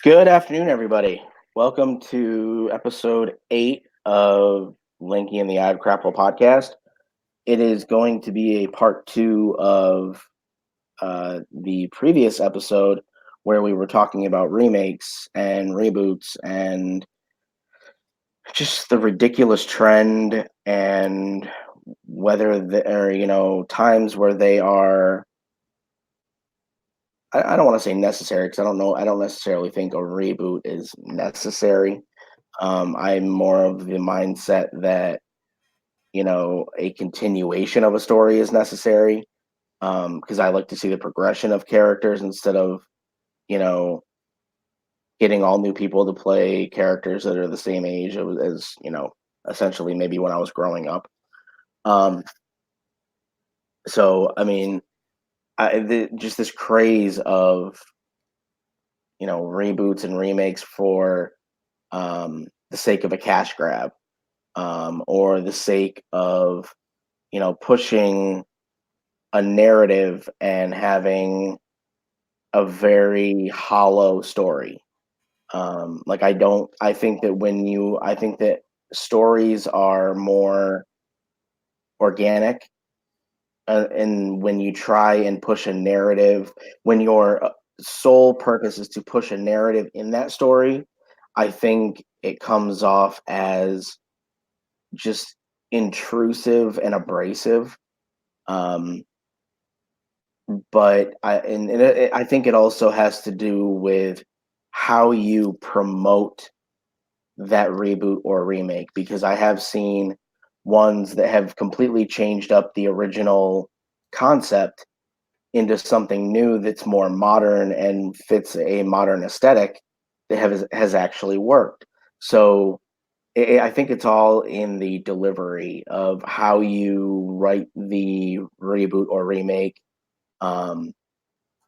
Good afternoon, everybody. Welcome to episode 8 of Lanky and the OddCrapple podcast. It is going to be a part 2 of the previous episode where we were talking about remakes and reboots and just the ridiculous trend and whether there are, times where they are. I don't want to say necessary because I don't know. I don't necessarily think a reboot is necessary. I'm more of the mindset that a continuation of a story is necessary because I like to see the progression of characters instead of you know getting all new people to play characters that are the same age as essentially maybe when I was growing up. Um, so I mean, just this craze of reboots and remakes for the sake of a cash grab, or the sake of pushing a narrative and having a very hollow story. Like I think that I think that stories are more organic, and when you try and push a narrative, when your sole purpose is to push a narrative in that story, I think it comes off as just intrusive and abrasive. Um, but I think it also has to do with how you promote that reboot or remake, because I have seen ones that have completely changed up the original concept into something new that's more modern and fits a modern aesthetic that has actually worked. So I think it's all in the delivery of how you write the reboot or remake, um,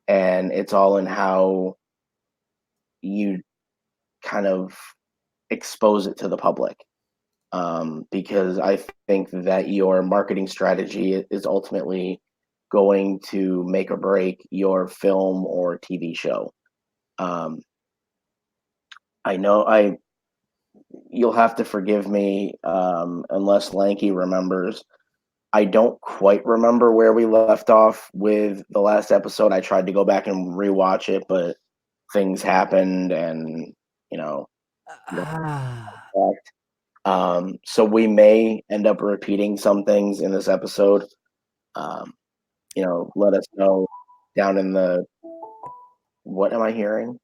and it's all in how you kind of expose it to the public. Because I think that your marketing strategy is ultimately going to make or break your film or TV show. Um, I know you'll have to forgive me, unless Lanky remembers. I don't quite remember where we left off with the last episode. I tried to go back and rewatch it, but things happened, and you know, Ah, so we may end up repeating some things in this episode. Um, let us know down in the. What am I hearing?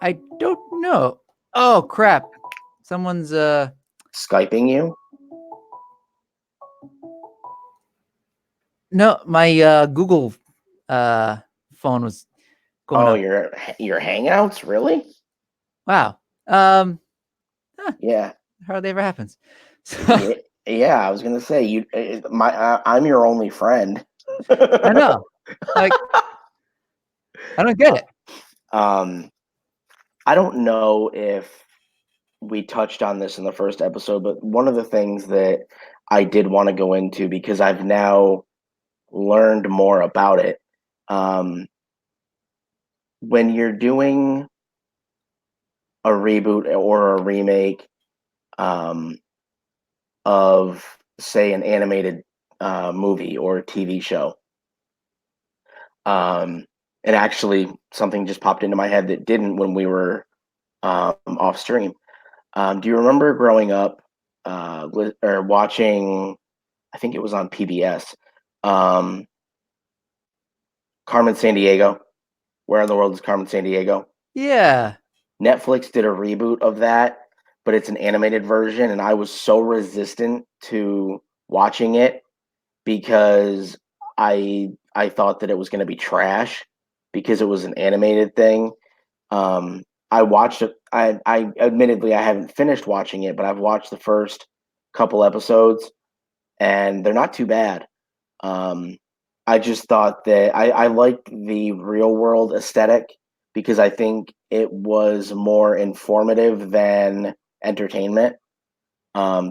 I don't know. Oh crap! Someone's Skyping you? no, my Google uh phone was going Oh, up. your Hangouts, really? Wow. Um, huh, Yeah, hardly ever happens. So yeah, yeah. I was gonna say I'm your only friend. I know, like, I don't get it. um, I don't know if we touched on this in the first episode, but one of the things that I did want to go into, because I've now learned more about it. Um, when you're doing a reboot or a remake, um, of, say, an animated movie or TV show, and actually something just popped into my head that didn't when we were off stream. Do you remember growing up or watching? I think it was on PBS. Um, Carmen San Diego. Where in the world is Carmen San Diego? Yeah. Netflix did a reboot of that, but it's an animated version, and I was so resistant to watching it because I thought that it was going to be trash because it was an animated thing. I watched it. I admittedly I haven't finished watching it, but I've watched the first couple episodes, and they're not too bad. Um, I just thought that I liked the real world aesthetic because I think it was more informative than entertainment,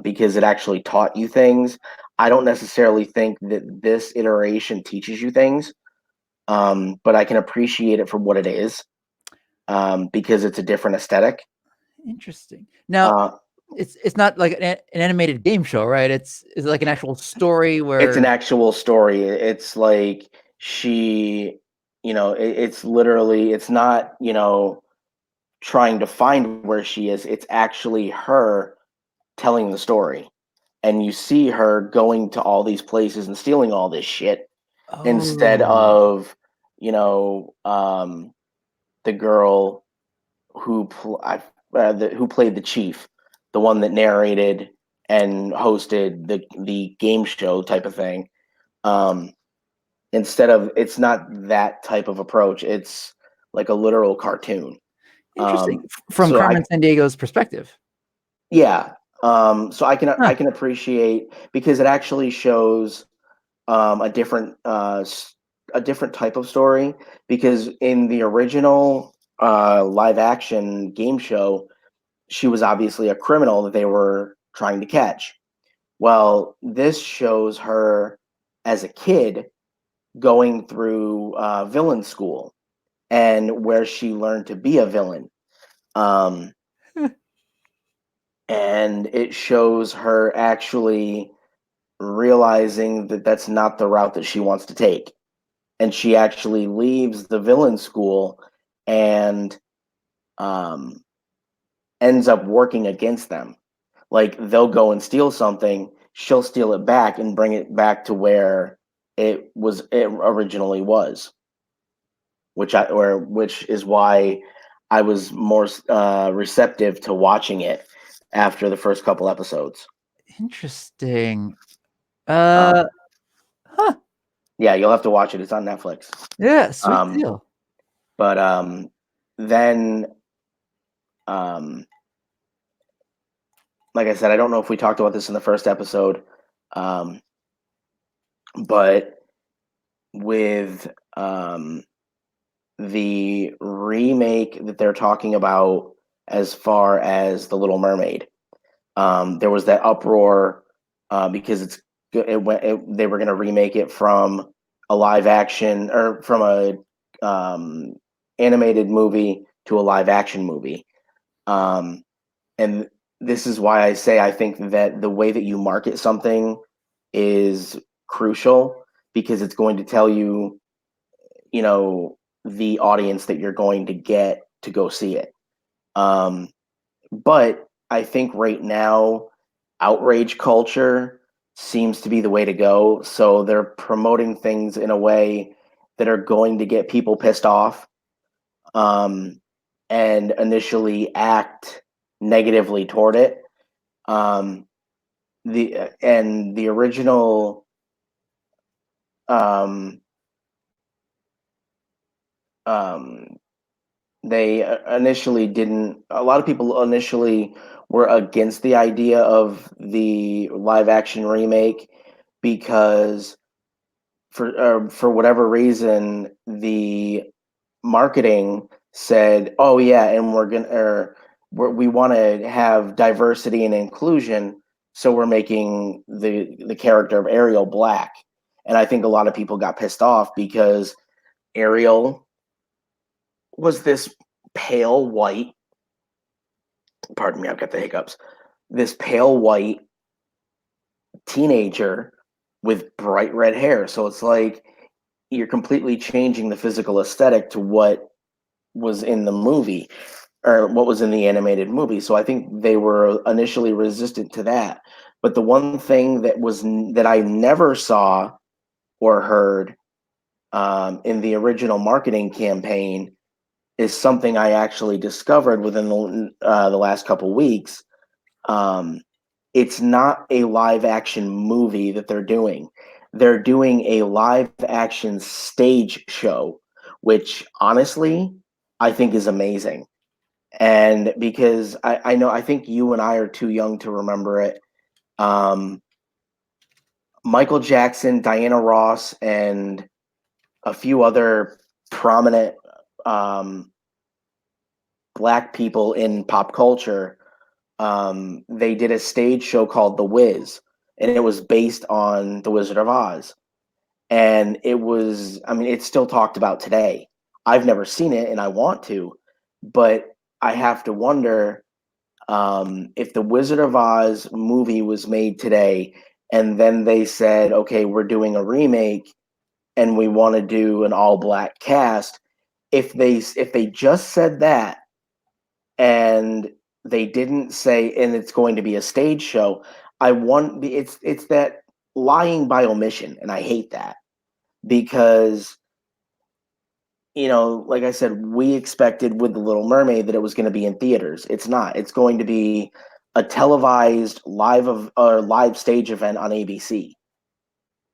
because it actually taught you things. I don't necessarily think that this iteration teaches you things, but I can appreciate it for what it is. because it's a different aesthetic. Interesting. Now, Uh, it's not like an animated game show, right? It's like an actual story it's an where. actual story. It's like she, it's literally, it's not, trying to find where she is. It's actually her telling the story. And you see her going to all these places and stealing all this shit instead Oh, of, the girl who played the chief, the one that narrated and hosted the game show type of thing. Um, Instead of, it's not that type of approach. It's like a literal cartoon. interesting. From So Carmen San Diego's perspective. yeah. So Huh. I can appreciate, because it actually shows a a different type of story, because in the original live action game show, she was obviously a criminal that they were trying to catch. Well, this shows her as a kid going through villain school, and where she learned to be a villain. Um, and it shows her actually realizing that that's not the route that she wants to take. And she actually leaves the villain school and um, ends up working against them. Like, they'll go and steal something, she'll steal it back and bring it back to where it originally was, which is why I was more receptive to watching it after the first couple episodes. Interesting. Um, Huh. yeah, you'll have to watch it. It's on Netflix. Yeah, sweet Um, deal. but then, um, like I said, I don't know if we talked about this in the first episode, um, but with the remake that they're talking about as far as the Little Mermaid, there was that uproar because they were going to remake it from a live action, or from a animated movie to a live action movie. Um, and this is why I say I think that the way that you market something is crucial, because it's going to tell you, you know, the audience that you're going to get to go see it. Um, but I think right now, outrage culture seems to be the way to go. So they're promoting things in a way that are going to get people pissed off, um, and initially act negatively toward it. Um, the original um, um, they initially didn't. A lot of people initially were against the idea of the live action remake, because for whatever reason, the marketing said, "Oh yeah, and we want to have diversity and inclusion, so we're making the character of Ariel black." And I think a lot of people got pissed off because Ariel was this pale white, pardon me, I've got the hiccups, this pale white teenager with bright red hair. So it's like you're completely changing the physical aesthetic to what was in the movie, or what was in the animated movie. So I think they were initially resistant to that. But the one thing that I never saw or heard in the original marketing campaign is something I actually discovered within the last couple weeks. Um, it's not a live action movie that they're doing. They're doing a live action stage show, which honestly I think is amazing. And because I know, I think you and I are too young to remember it. Um, Michael Jackson, Diana Ross, and a few other prominent um, black people in pop culture, they did a stage show called The Wiz, and it was based on The Wizard of Oz. And it was, I mean, it's still talked about today. I've never seen it, and I want to, but I have to wonder if the Wizard of Oz movie was made today, and then they said, okay, we're doing a remake, and we want to do an all black cast. If they just said that, and they didn't say, and it's going to be a stage show, it's that lying by omission, and I hate that because like I said, we expected with the Little Mermaid that it was going to be in theaters. It's not. It's going to be a televised live stage event on ABC.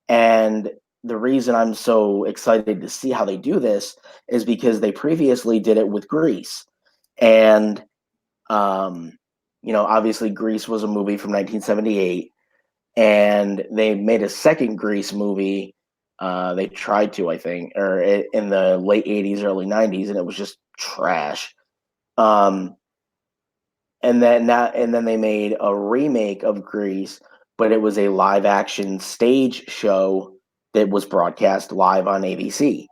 And the reason I'm so excited to see how they do this is because they previously did it with Grease. And obviously Grease was a movie from 1978, and they made a second Grease movie. They tried to, I think, or in the late 80s, early 90s, and it was just trash. And then they made a remake of Grease, but it was a live action stage show that was broadcast live on ABC.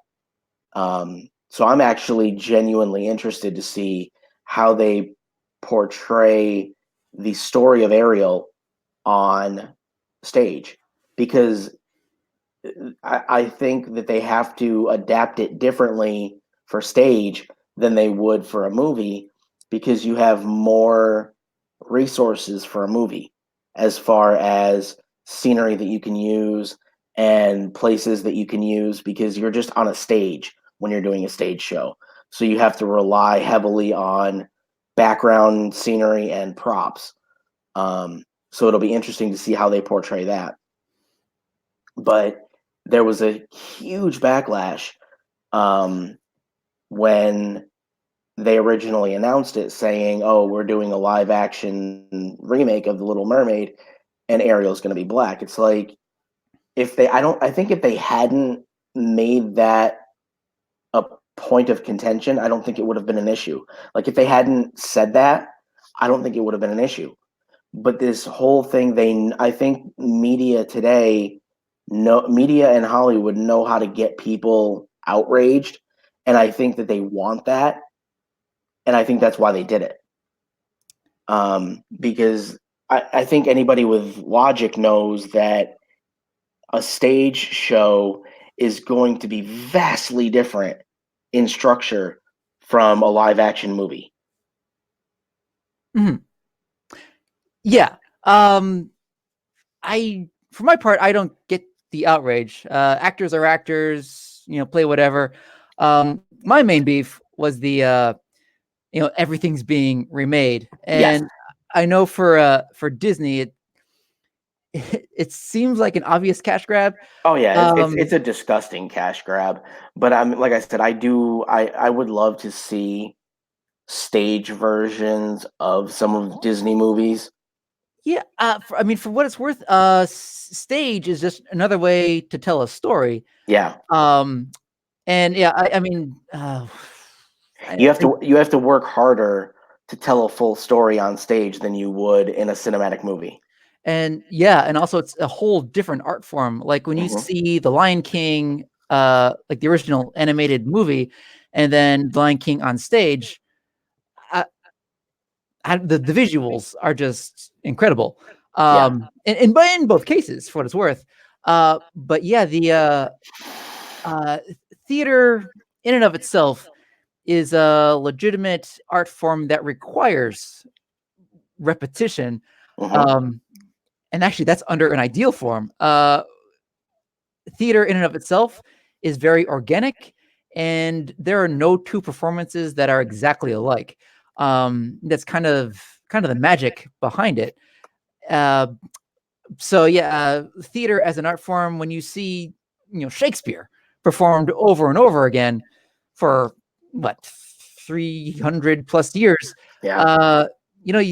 So I'm actually genuinely interested to see how they portray the story of Ariel on stage, because I think that they have to adapt it differently for stage than they would for a movie, because you have more resources for a movie as far as scenery that you can use and places that you can use, because you're just on a stage when you're doing a stage show. So you have to rely heavily on background scenery and props. So it'll be interesting to see how they portray that. But there was a huge backlash when they originally announced it, saying, "Oh, we're doing a live action remake of The Little Mermaid, and Ariel's going to be black." It's like, I think if they hadn't made that a point of contention, I don't think it would have been an issue. Like, if they hadn't said that, I don't think it would have been an issue. But this whole thing, I think media today, media and Hollywood know how to get people outraged, and I think that they want that, and I think that's why they did it. Because I think anybody with logic knows that a stage show is going to be vastly different in structure from a live action movie. Mhm. Yeah. For my part, I don't get the outrage. Actors are actors, play whatever. My main beef was the everything's being remade, Yes. and I know for Disney, it seems like an obvious cash grab. Oh yeah, it's a disgusting cash grab. But I'm like I said, I would love to see stage versions of some of Disney movies. Yeah, for what it's worth, stage is just another way to tell a story. Yeah. And yeah, I mean, You I, have to work harder to tell a full story on stage than you would in a cinematic movie. and yeah, and also it's a whole different art form. Like when you Hmm. see The Lion King, like the original animated movie, and then The Lion King on stage, I, the visuals are just incredible. Yeah. In both cases, for what it's worth. But yeah, the theater in and of itself is a legitimate art form that requires repetition. Hmm. Um, and actually, that's under an ideal form. Theater in and of itself is very organic, and there are no two performances that are exactly alike. That's kind of the magic behind it. Uh, so yeah, theater as an art form, when you see Shakespeare performed over and over again for what 300 plus years, Yeah. uh, you know,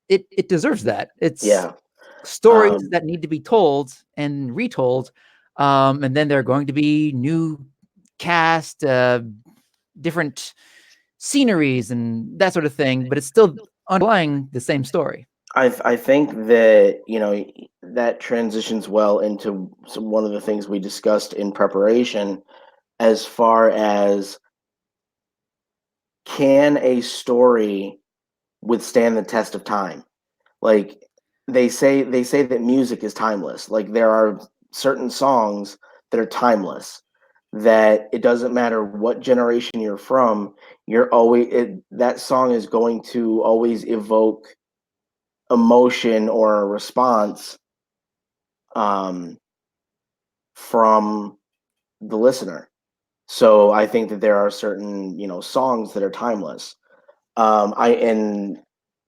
it deserves that. It's Yeah. stories Um, that need to be told and retold, and then there are going to be new cast, different sceneries, and that sort of thing. But it's still underlying the same story. I think that that transitions well into one of the things we discussed in preparation, as far as can a story withstand the test of time? Like they say that music is timeless. Like there are certain songs that are timeless, that it doesn't matter what generation you're from, that song is going to always evoke emotion or a response um, from the listener. So I think that there are certain, songs that are timeless. And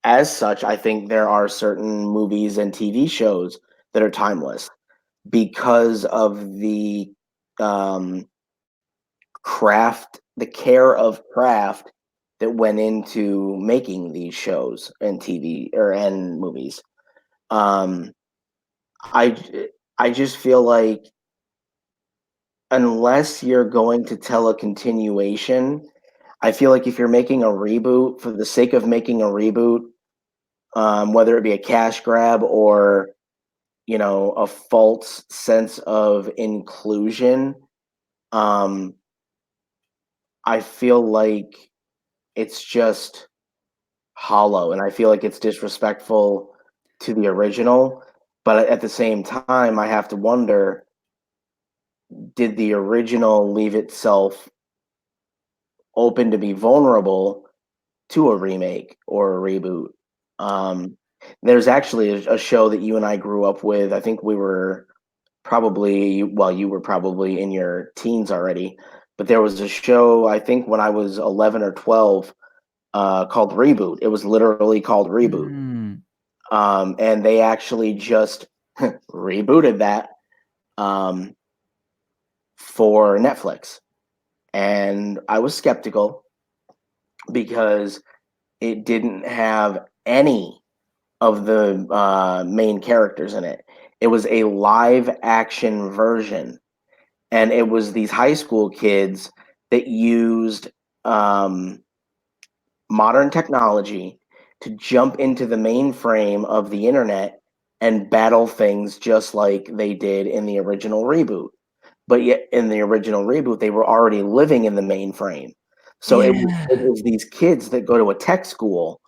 as such, I think there are certain movies and TV shows that are timeless because of the um, the care of craft that went into making these shows and and movies. Um, I I just feel like unless you're going to tell a continuation, I feel like if you're making a reboot for the sake of making a reboot, whether it be a cash grab or a false sense of inclusion, um, I feel like it's just hollow, and I feel like it's disrespectful to the original. But at the same time, I have to wonder: did the original leave itself open to be vulnerable to a remake or a reboot? Um, there's actually a show that you and I grew up with. I think we were you were probably in your teens already, but there was a show, I think when I was 11 or 12, called Reboot. It was literally called Reboot. Mm. And they actually just rebooted that um, for Netflix. And I was skeptical because it didn't have any of the main characters in it. It was a live action version, and it was these high school kids that used um, modern technology to jump into the mainframe of the internet and battle things just like they did in the original reboot. But yet, in the original reboot, they were already living in the mainframe. So it Yeah. was these kids that go to a tech school,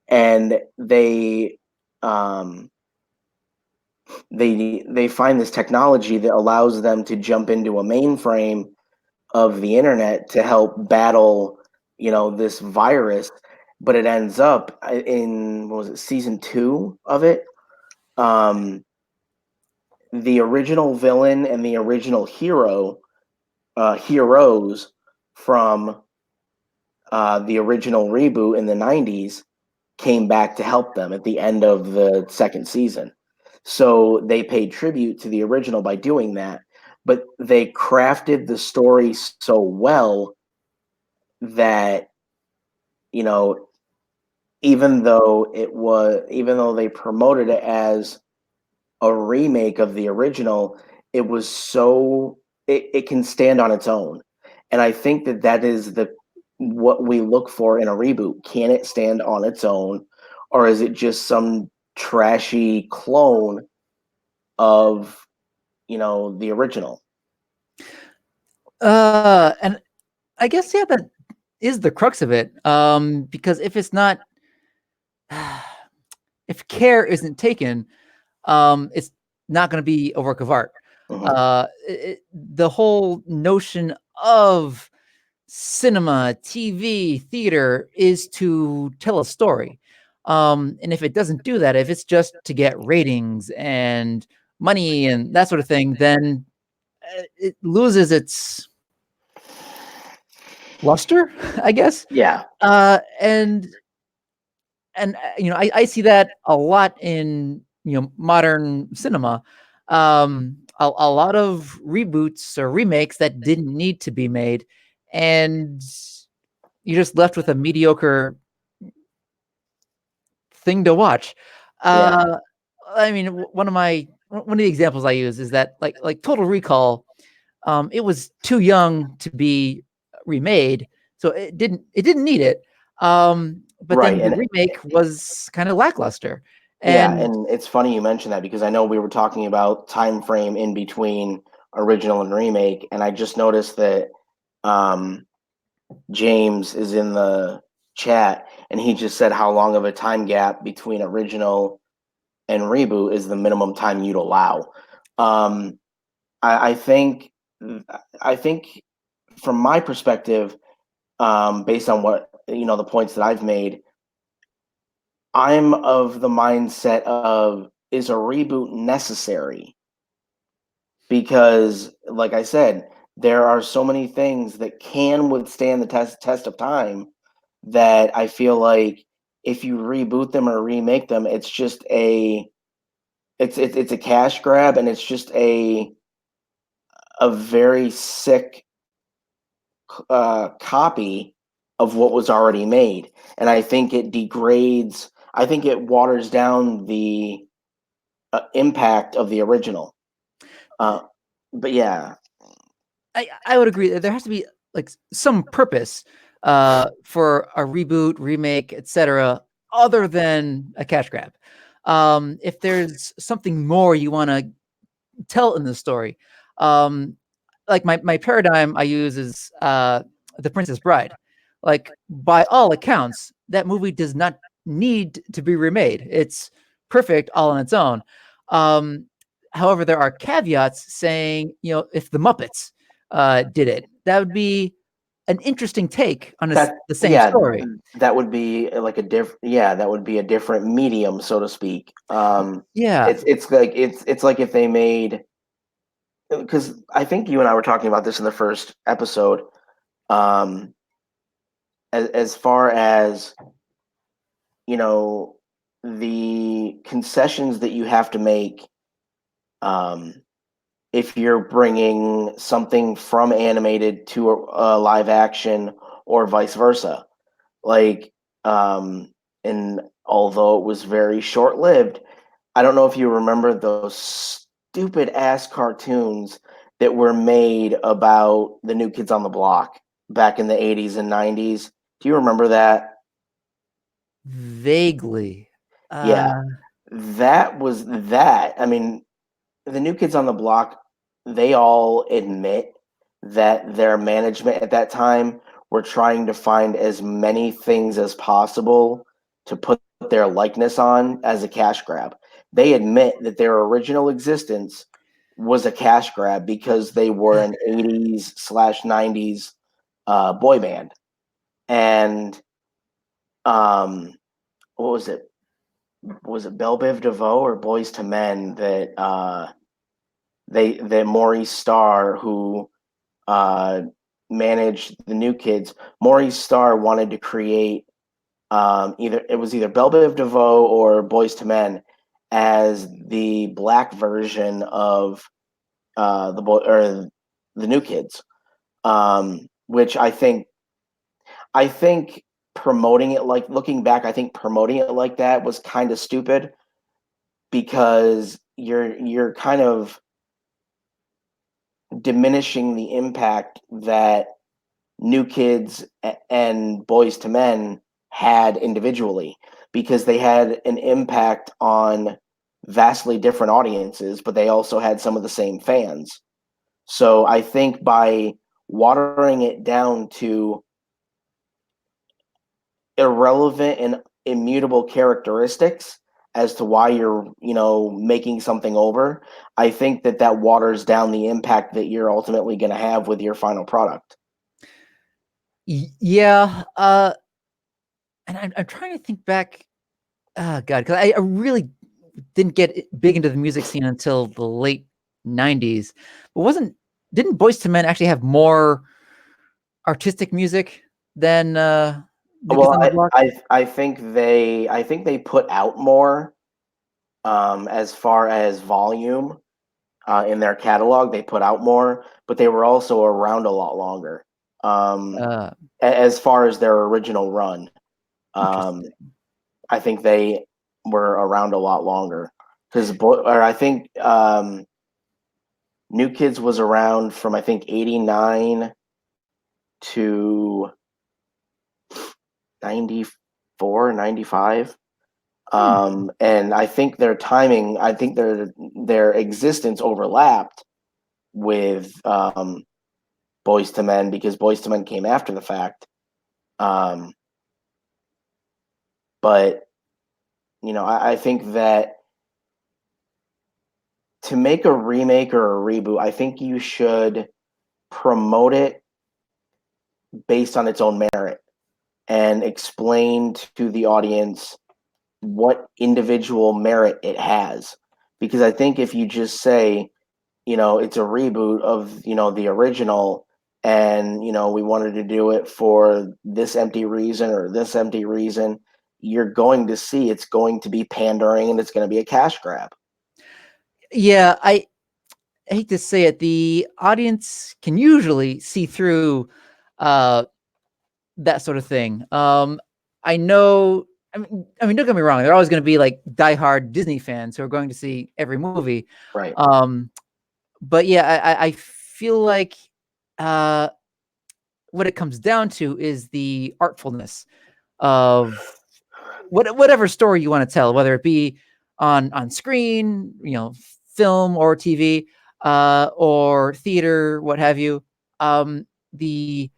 and um, they find this technology that allows them to jump into a mainframe of the internet to help battle, this virus. But it ends up in, what was it, season 2 of it? Um, the original villain and the original heroes from the original reboot in the 90s came back to help them at the end of the second season. So they paid tribute to the original by doing that, but they crafted the story so well that, you know, even though they promoted it as a remake of the original, it was it can stand on its own. And I think that is what we look for in a reboot. Can it stand on its own, or is it just some trashy clone of, the original? And I guess that is the crux of it. Because if it's not, if care isn't taken, it's not going to be a work of art. Mhm. The whole notion of cinema, TV, theater is to tell a story. And if it doesn't do that, if it's just to get ratings and money and that sort of thing, then it loses its luster, I guess. Yeah. And I see that a lot in modern cinema. A lot of reboots or remakes that didn't need to be made, and you're just left with a mediocre thing to watch. Yeah. I mean, one of the examples I use is that like Total Recall, it was too young to be remade, so it didn't need it. But Right. then the And remake was kind of lackluster, yeah, and and it's funny you mentioned that because I know we were talking about time frame in between original and remake, and I just noticed that um James is in the chat, and he just said how long of a time gap between original and reboot is the minimum time you'd allow. Um, I think from my perspective, based on what the points that I've made, I'm of the mindset of, is a reboot necessary? Because, like I said, there are so many things that can withstand the test of time that I feel like if you reboot them or remake them, it's just it's a cash grab, and it's just a very sick copy of what was already made, and I think it degrades. I think it waters down the impact of the original. But yeah, I would agree that there has to be like some purpose for a reboot, remake, etc., other than a cash grab. If there's something more you want to tell in the story, like my paradigm I use is The Princess Bride. Like by all accounts, that movie does not need to be remade. It's perfect all on its own. Um, However, there are caveats saying, if the Muppets did it, that would be an interesting take on the same yeah, story. that would be like that would be a different medium, so to speak. Yeah. It's like if they made, because I think you and I were talking about this in the first episode. Um, as far as you know, the concessions that you have to make, um, if you're bringing something from animated to a live action or vice versa. Like, and although it was very short lived, I don't know if you remember those stupid ass cartoons that were made about the New Kids on the Block back in the 80s and 90s. Do you remember that? Vaguely. Yeah, that was that. I mean, the New Kids on the Block, they all admit that their management at that time were trying to find as many things as possible to put their likeness on as a cash grab. They admit that their original existence was a cash grab because they were an 80s/90s boy band. And what was it? Was it Belle Biv DeVoe or Boys to Men that Maurice Starr, who uh, managed the New Kids, Maurice Starr wanted to create either Belle Biv DeVoe or Boys to Men as the black version of the New Kids, which I think promoting it, like looking back, I think promoting it like that was kind of stupid, because you're kind of diminishing the impact that New Kids and Boys to Men had individually, because they had an impact on vastly different audiences, but they also had some of the same fans. So I think by watering it down to irrelevant and immutable characteristics as to why you're making something over, I think that waters down the impact that you're ultimately going to have with your final product. Yeah. And I'm trying to think back. Oh God, because I really didn't get big into the music scene until the late '90s. But didn't Boys to Men actually have more artistic music than New Kids Well, on the Block? I think they put out more, as far as volume, in their catalog. They put out more, but they were also around a lot longer, Uh, as far as their original run. Um, Interesting. I think they were around a lot longer, because I think New Kids was around from, I think, 89 to 94, 95. And I think their timing, I think their existence overlapped with Boys to Men, because Boys to Men came after the fact. But I think that to make a remake or a reboot, I think you should promote it based on its own merit and explain to the audience what individual merit it has. Because I think if you just say, it's a reboot of, the original, and, we wanted to do it for this empty reason or this empty reason, you're going to see it's going to be pandering and it's going to be a cash grab. Yeah, I hate to say it, the audience can usually see through that sort of thing. I know. I mean, don't get me wrong. There are always going to be like diehard Disney fans who are going to see every movie. Right. But yeah, I feel like what it comes down to is the artfulness of whatever story you want to tell, whether it be on screen, film or TV, or theater, what have you. The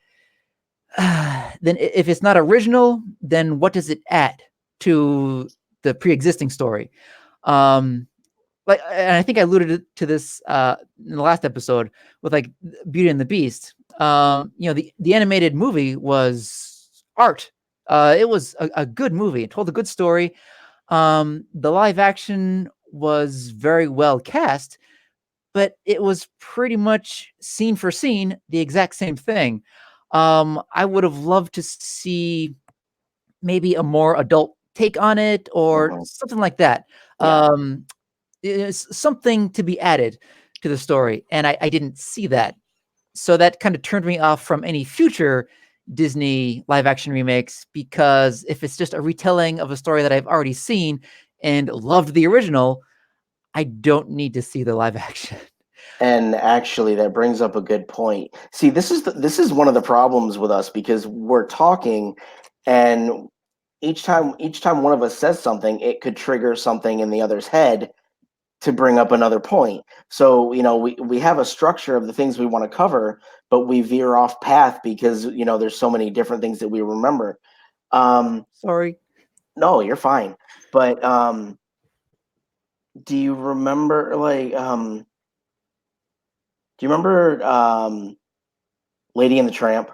Then if it's not original, then what does it add to the pre-existing story? And I think I alluded to this in the last episode with like Beauty and the Beast. The animated movie was art. It was a good movie. It told a good story. The live action was very well cast, but it was pretty much scene for scene the exact same thing. I would have loved to see maybe a more adult take on it or something like that. Yeah. It's something to be added to the story, and I didn't see that. So that kind of turned me off from any future Disney live action remakes, because if it's just a retelling of a story that I've already seen and loved the original, I don't need to see the live action. And actually, that brings up a good point. See, this is one of the problems with us, because we're talking, and each time one of us says something, it could trigger something in the other's head to bring up another point. So, we have a structure of the things we want to cover, but we veer off path because, there's so many different things that we remember. Sorry. No, you're fine. But do you remember Lady and the Tramp?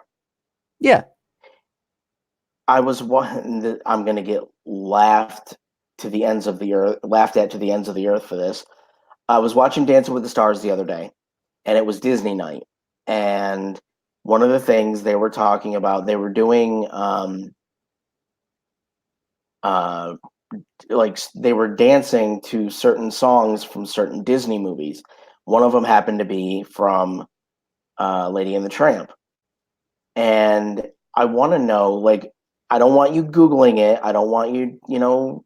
Yeah. I'm going to get laughed at to the ends of the earth for this. I was watching Dancing with the Stars the other day, and it was Disney night. And one of the things they were talking about, they were doing they were dancing to certain songs from certain Disney movies. One of them happened to be from Lady and the Tramp. And I want to know, I don't want you Googling it. I don't want you,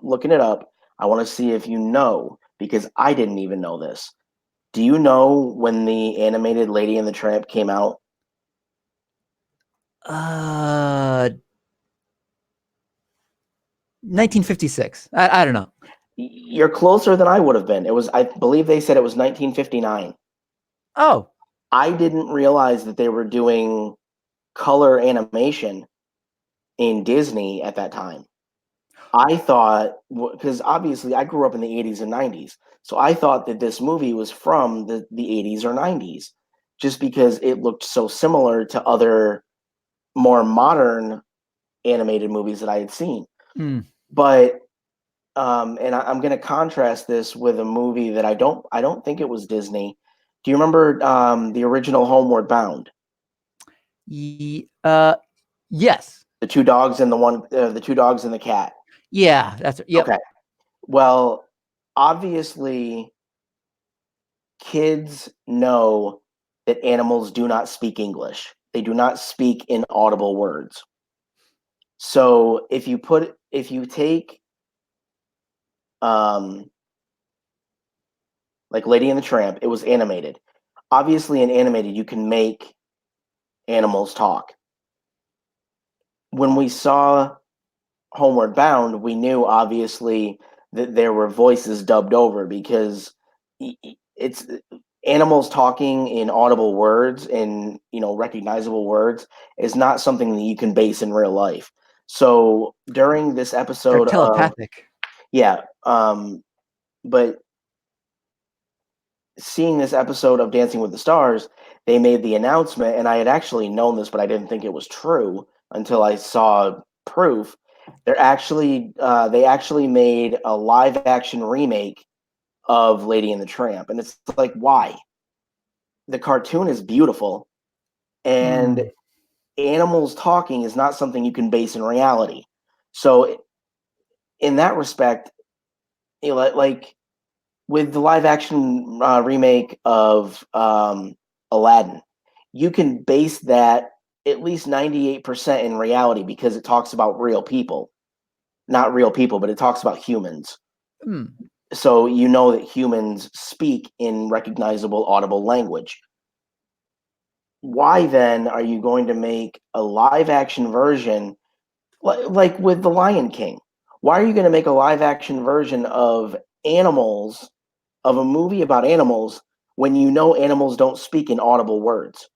looking it up. I want to see if you know, because I didn't even know this. Do you know when the animated Lady and the Tramp came out? 1956. I don't know. You're closer than I would have been. I believe they said it was 1959. Oh. I didn't realize that they were doing color animation in Disney at that time. I thought, because obviously I grew up in the 80s and 90s, so I thought that this movie was from the 80s or 90s, just because it looked so similar to other more modern animated movies that I had seen. But and I'm going to contrast this with a movie that I don't think it was Disney. Do you remember the original Homeward Bound? Yes. The two dogs and the two dogs and the cat. Yeah, that's it. Yep. Okay. Well, obviously, kids know that animals do not speak English. They do not speak in audible words. So if you take like Lady and the Tramp, it was animated. Obviously, in animated, you can make animals talk. When we saw Homeward Bound, we knew obviously that there were voices dubbed over, because it's animals talking in audible words and recognizable words is not something that you can base in real life. So during this They're episode of telepathic. yeah, but seeing this episode of Dancing with the Stars, they made the announcement, and I had actually known this, but I didn't think it was true until I saw proof. They actually made a live action remake of Lady and the Tramp, and it's like, why? The cartoon is beautiful, and Mm. animals talking is not something you can base in reality. So, in that respect, like with the live action remake of Aladdin, you can base that at least 98% in reality because it talks about real people. Not real people, but it talks about humans. Mm. So you know that humans speak in recognizable, audible language. Why then are you going to make a live action version like with The Lion King? Why are you going to make a live action version of animals, of a movie about animals, when you know animals don't speak in audible words?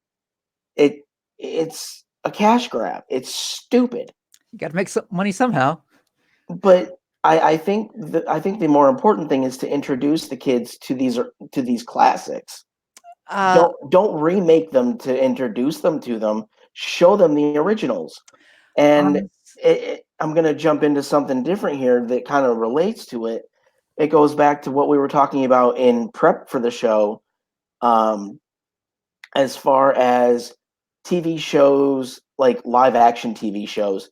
It's a cash grab. It's stupid. You got to make some money somehow. But I think the more important thing is to introduce the kids to these classics. Uh, Don't remake them to introduce them to them. Show them the originals. And on I'm going to jump into something different here that kind of relates to it. It goes back to what we were talking about in prep for the show, um, as far as TV shows, like live action TV shows,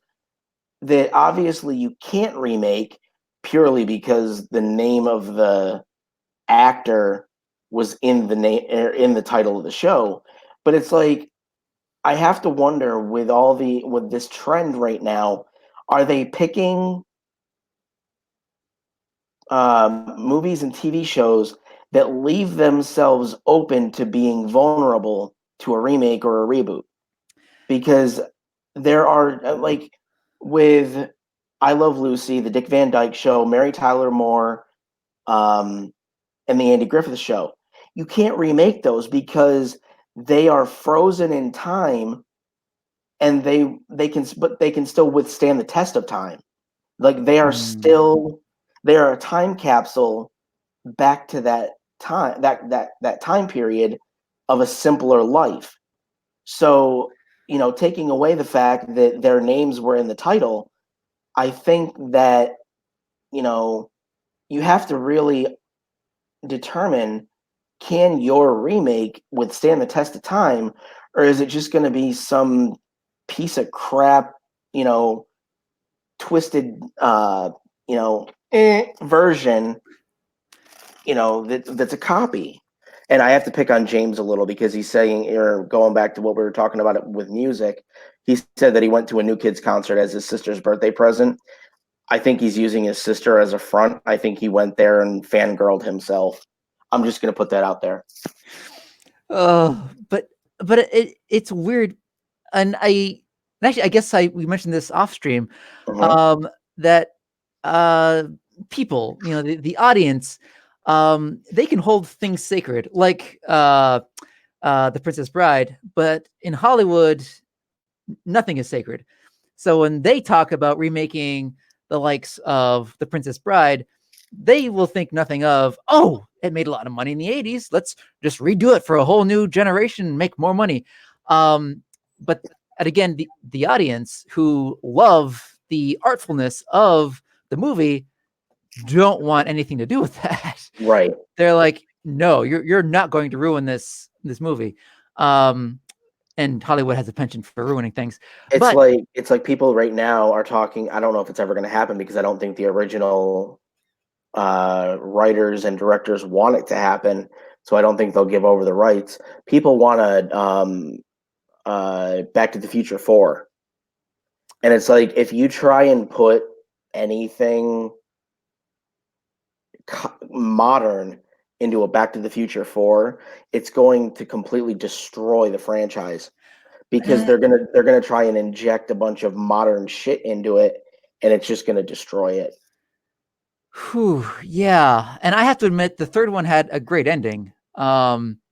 that obviously you can't remake purely because the name of the actor was in the name in the title of the show. But it's like, I have to wonder, with this trend right now, are they picking movies and TV shows that leave themselves open to being vulnerable to a remake or a reboot? Because there are like with I Love Lucy, the Dick Van Dyke Show, Mary Tyler Moore, um, and the Andy Griffith Show. You can't remake those because they are frozen in time, and they can still withstand the test of time. Like they are a time capsule back to that time period of a simpler life. So, taking away the fact that their names were in the title, I think that, you know, you have to really determine, can your remake withstand the test of time, or is it just going to be some piece of crap, you know, twisted, version, that's a copy? And I have to pick on James a little because he's saying, or going back to what we were talking about with music, he said that he went to a New Kids concert as his sister's birthday present. I think he's using his sister as a front. I think he went there and fangirled himself. I'm just going to put that out there. Oh, but it's weird, and actually I guess we mentioned this off stream, Mhm. that uh people, the audience, they can hold things sacred, like the Princess Bride, but in Hollywood nothing is sacred. So when they talk about remaking the likes of The Princess Bride, they will think nothing of, oh, it made a lot of money in the 80s. Let's just redo it for a whole new generation and make more money. But and again, the audience who love the artfulness of the movie don't want anything to do with that. Right. They're like, no, you're not going to ruin this movie. And Hollywood has a penchant for ruining things. It's But like it's like people right now are talking. I don't know if it's ever going to happen because I don't think the original writers and directors want it to happen. So I don't think they'll give over the rights. People want a Back to the Future 4, and it's like, if you try and put anything modern into a Back to the Future 4, it's going to completely destroy the franchise because they're gonna try and inject a bunch of modern shit into it, and it's just gonna destroy it. whew, yeah, and I have to admit the third one had a great ending.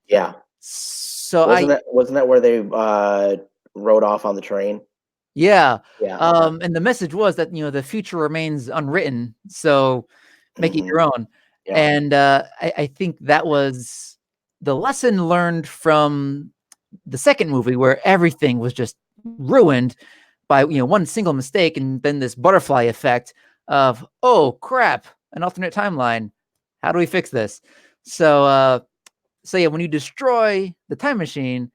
Yeah. So Wasn't that where they rode off on the train? yeah. Yeah. Okay. And the message was that, the future remains unwritten, so make it your own. Yeah. And I think that was the lesson learned from the second movie, where everything was just ruined by one single mistake, and then this butterfly effect of, oh crap, an alternate timeline. How do we fix this? So yeah, when you destroy the time machine,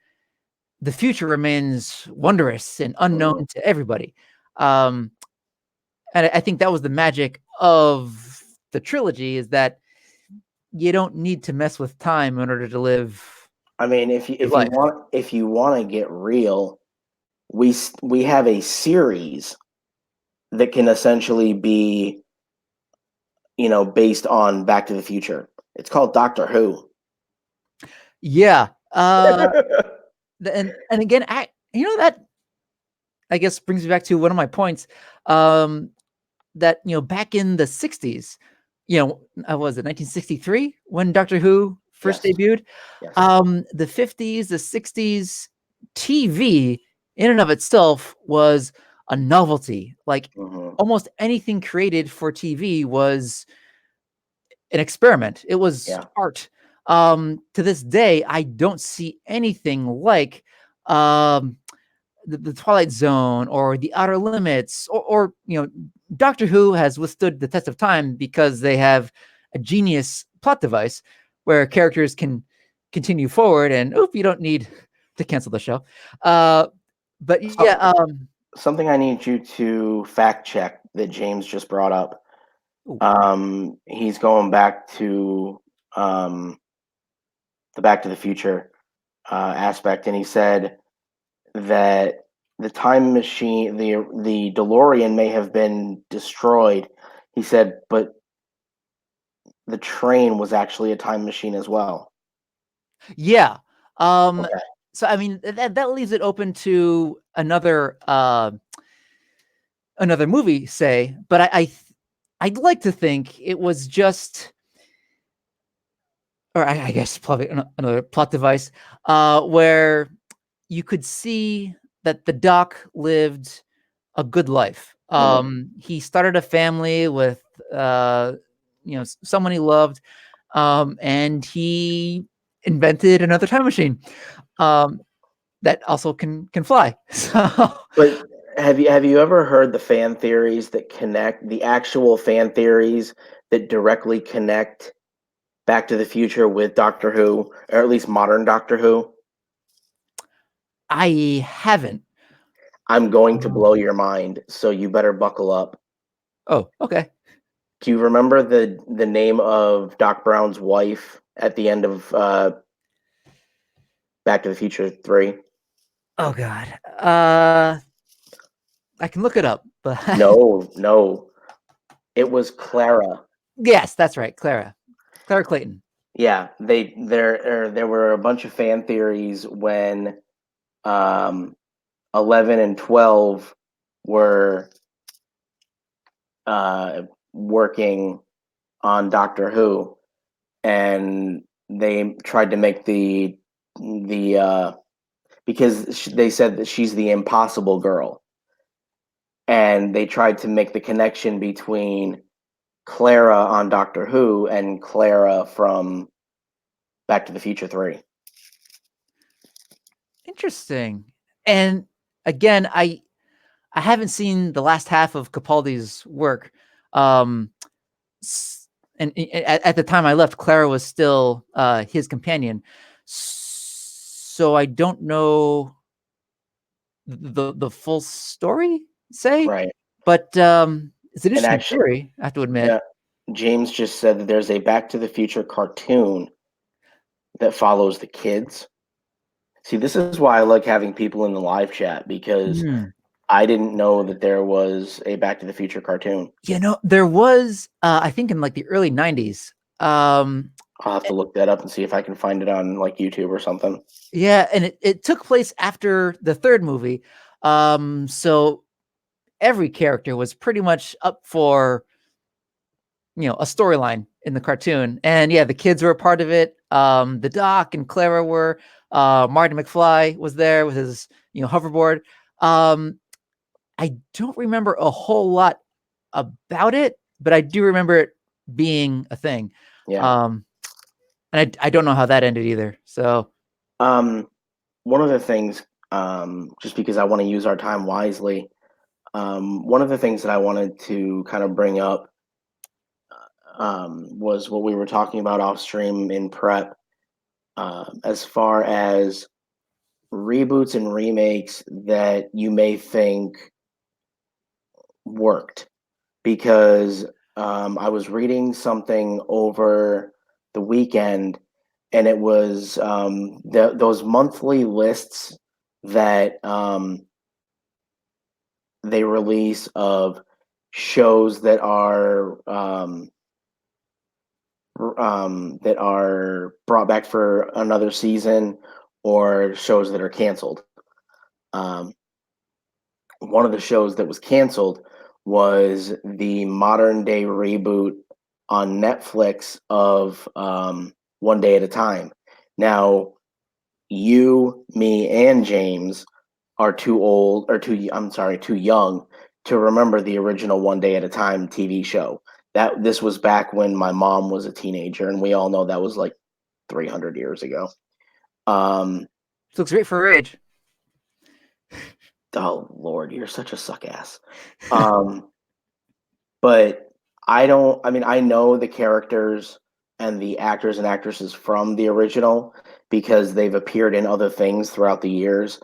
the future remains wondrous and unknown to everybody. Um, and I think that was the magic of the trilogy, is that you don't need to mess with time in order to live I mean, your life. if you want to get real, we have a series that can essentially be, based on Back to the Future. It's called Doctor Who. Yeah. And again, that I guess brings me back to one of my points. That back in the 60s, was it 1963 when Doctor Who first Yes. debuted? Yes. The 50s, the 60s, TV in and of itself was a novelty. Like almost anything created for TV was an experiment. It was art. To this day, I don't see anything like the Twilight Zone or the Outer Limits, or Doctor Who has withstood the test of time because they have a genius plot device where characters can continue forward, and you don't need to cancel the show. But yeah, something I need you to fact check that James just brought up. He's going back to the Back to the Future aspect, and he said that the time machine, the DeLorean may have been destroyed. He said, but the train was actually a time machine as well. Yeah. Okay. So I mean, that leaves it open to another movie, say, but I'd like to think it was just, or I guess probably another plot device, where you could see that the Doc lived a good life. He started a family with, someone he loved, and he invented another time machine that also can fly. So, but have you ever heard the fan theories that connect the actual fan theories that directly connect Back to the Future with Doctor Who, or at least modern Doctor Who? I haven't. I'm going to blow your mind, so you better buckle up. Oh, okay. Do you remember the name of Doc Brown's wife at the end of Back to the Future 3? Oh God. I can look it up, but No. It was Clara. yes, that's right, Clara Clayton. Yeah, there were a bunch of fan theories when 11 and 12 were working on Doctor Who, and they tried to make the because they said that she's the impossible girl, and they tried to make the connection between Clara on Doctor Who and Clara from Back to the Future 3. Interesting. And again, I haven't seen the last half of Capaldi's work. And at the time I left, Clara was still his companion. So I don't know the full story, say, Right. but it's an And interesting actually, theory, I have to admit. yeah, James just said that there's a Back to the Future cartoon that follows the kids. See, this is why I like having people in the live chat, because I didn't know that there was a Back to the Future cartoon. There was, I think in like the early 90s. I'll have to look that up and see if I can find it on like YouTube or something. Yeah, and it took place after the third movie. So every character was pretty much up for, a storyline in the cartoon. And yeah, the kids were a part of it. The Doc and Clara were. Marty McFly was there with his hoverboard. I don't remember a whole lot about it, but I do remember it being a thing. Yeah. And I don't know how that ended either. So One of the things, just because I want to use our time wisely, one of the things that I wanted to kind of bring up was what we were talking about off stream in prep, as far as reboots and remakes that you may think worked. Because I was reading something over the weekend, and it was those monthly lists that they release of shows that are brought back for another season, or shows that are canceled. Um, One of the shows that was canceled was the modern day reboot on Netflix of One Day at a Time. Now, you, me, and James are too old, or too young to remember the original One Day at a Time TV show. This was back when my mom was a teenager, and we all know that was like 300 years ago. looks great for her age. Oh Lord, you're such a suck ass. But I mean, I know the characters and the actors and actresses from the original because they've appeared in other things throughout the years.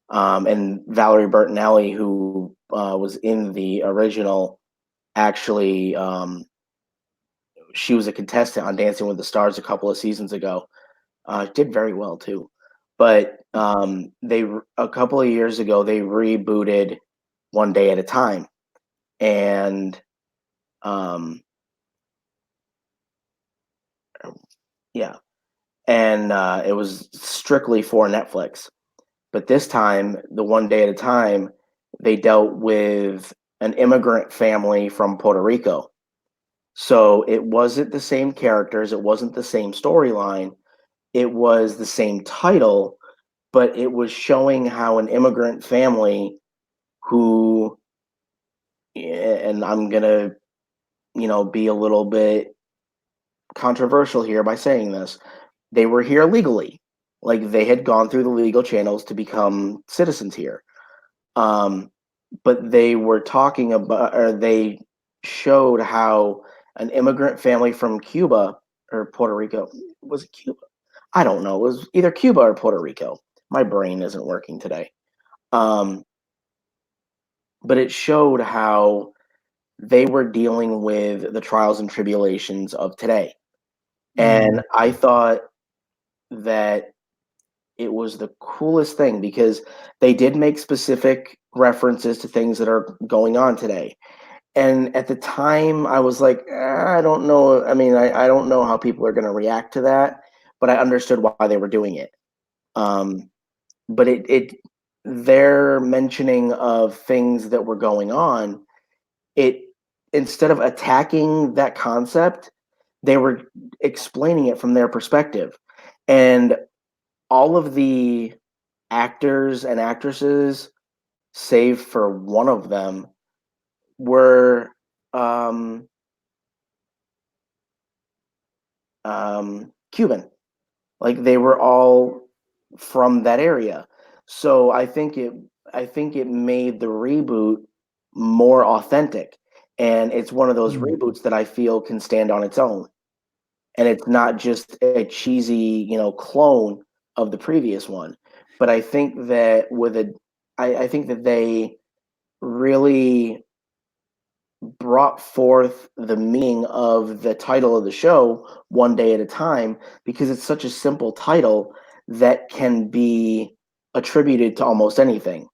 And Valerie Bertinelli, who was in the original, actually, she was a contestant on Dancing with the Stars a couple of seasons ago. Did very well too. But a couple of years ago, they rebooted One Day at a Time, and yeah, and it was strictly for Netflix. But this time, the One Day at a Time, they dealt with an immigrant family from Puerto Rico. So it wasn't the same characters, it wasn't the same storyline, it was the same title, but it was showing how an immigrant family who, and I'm gonna, be a little bit controversial here by saying this, they were here legally. Like, they had gone through the legal channels to become citizens here. But they were talking about, or they showed how an immigrant family from Cuba or Puerto Rico, was it Cuba? I don't know. It was either Cuba or Puerto Rico. My brain isn't working today. But it showed how they were dealing with the trials and tribulations of today. And I thought that it was the coolest thing because they did make specific references to things that are going on today. And at the time, I was like, I don't know. I mean, I don't know how people are going to react to that, but I understood why they were doing it. But their mentioning of things that were going on, it, instead of attacking that concept, they were explaining it from their perspective. And all of the actors and actresses, save for one of them, were Cuban. Like, they were all from that area. So I think it made the reboot more authentic. And it's one of those reboots that I feel can stand on its own. And it's not just a cheesy, clone of the previous one. But I think that I think that they really brought forth the meaning of the title of the show, One Day at a Time, because it's such a simple title that can be attributed to almost anything.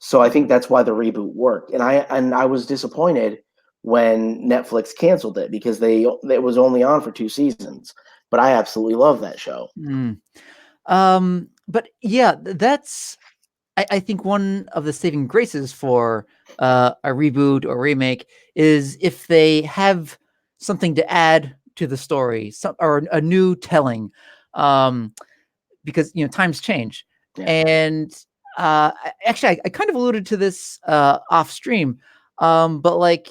So I think that's why the reboot worked. And I was disappointed when Netflix canceled it because it was only on for 2 seasons. But I absolutely love that show. But yeah, that's I think one of the saving graces for a reboot or remake is if they have something to add to the story, or a new telling, because times change. Yeah. And actually, I kind of alluded to this off stream, but like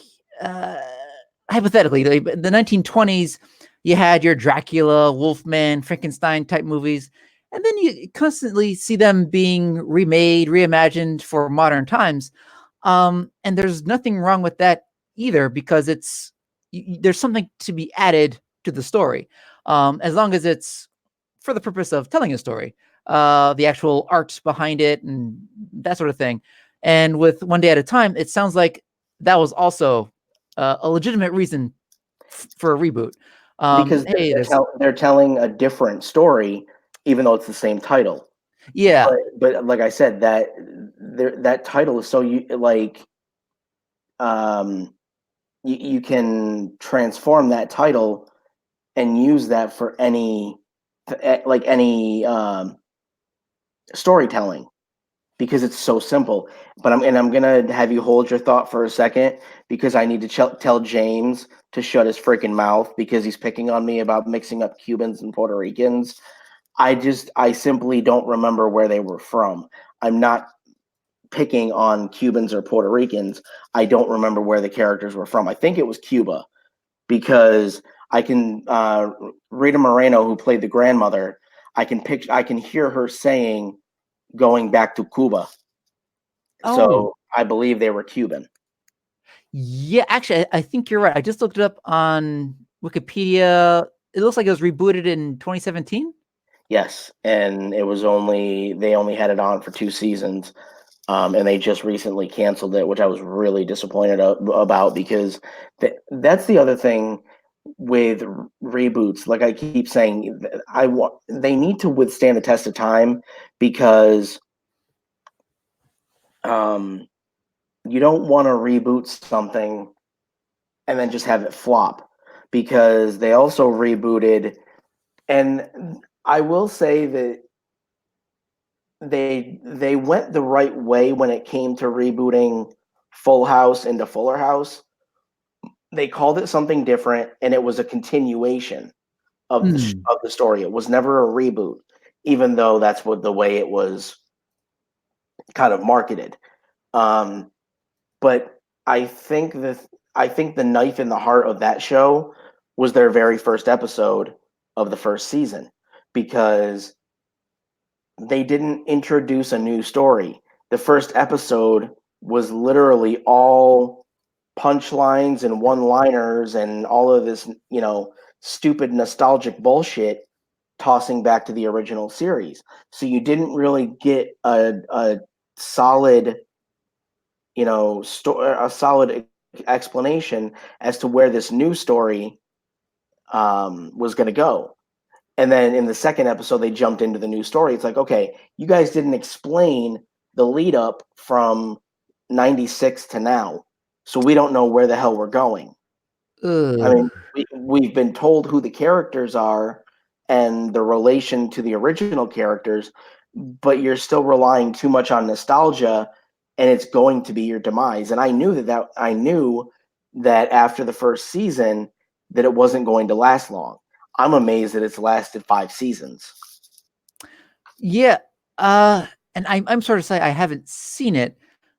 hypothetically, the 1920s, you had your Dracula, Wolfman, Frankenstein type movies, and then you constantly see them being remade, reimagined for modern times. And there's nothing wrong with that either, because there's something to be added to the story, as long as it's for the purpose of telling a story, the actual art behind it and that sort of thing. And with One Day at a Time, it sounds like that was also a legitimate reason for a reboot. Because Hey, they're telling a different story, even though it's the same title. yeah, But like I said, that title is so you can transform that title and use that for any storytelling, because it's so simple. But I'm gonna have you hold your thought for a second, because I need to tell James to shut his freaking mouth, because he's picking on me about mixing up Cubans and Puerto Ricans. I simply don't remember where they were from. I'm not picking on Cubans or Puerto Ricans. I don't remember where the characters were from. I think it was Cuba, because I can Rita Moreno, who played the grandmother, I can hear her saying going back to Cuba. Oh, So I believe they were Cuban. yeah. Actually, I think you're right. I just looked it up on Wikipedia. It looks like it was rebooted in 2017. Yes, and they only had it on for 2 seasons, and they just recently canceled it, which I was really disappointed about, because that's the other thing with reboots. Like I keep saying, they need to withstand the test of time, because you don't want to reboot something and then just have it flop, because they also rebooted, and I will say that they went the right way when it came to rebooting Full House into Fuller House. They called it something different, and it was a continuation of the story. It was never a reboot, even though that's what the way it was kind of marketed. But I think the knife in the heart of that show was their very first episode of the first season, because they didn't introduce a new story. The first episode was literally all punchlines and one-liners and all of this, stupid nostalgic bullshit, tossing back to the original series. So you didn't really get a solid, a solid explanation as to where this new story was going to go. And then in the second episode, they jumped into the new story. It's like, okay, you guys didn't explain the lead up from 96 to now, so we don't know where the hell we're going. I mean, we've been told who the characters are and the relation to the original characters, but you're still relying too much on nostalgia, and it's going to be your demise. And I knew that after the first season, that it wasn't going to last long. I'm amazed that it's lasted 5 seasons. Yeah, and I'm sorry to say I haven't seen it.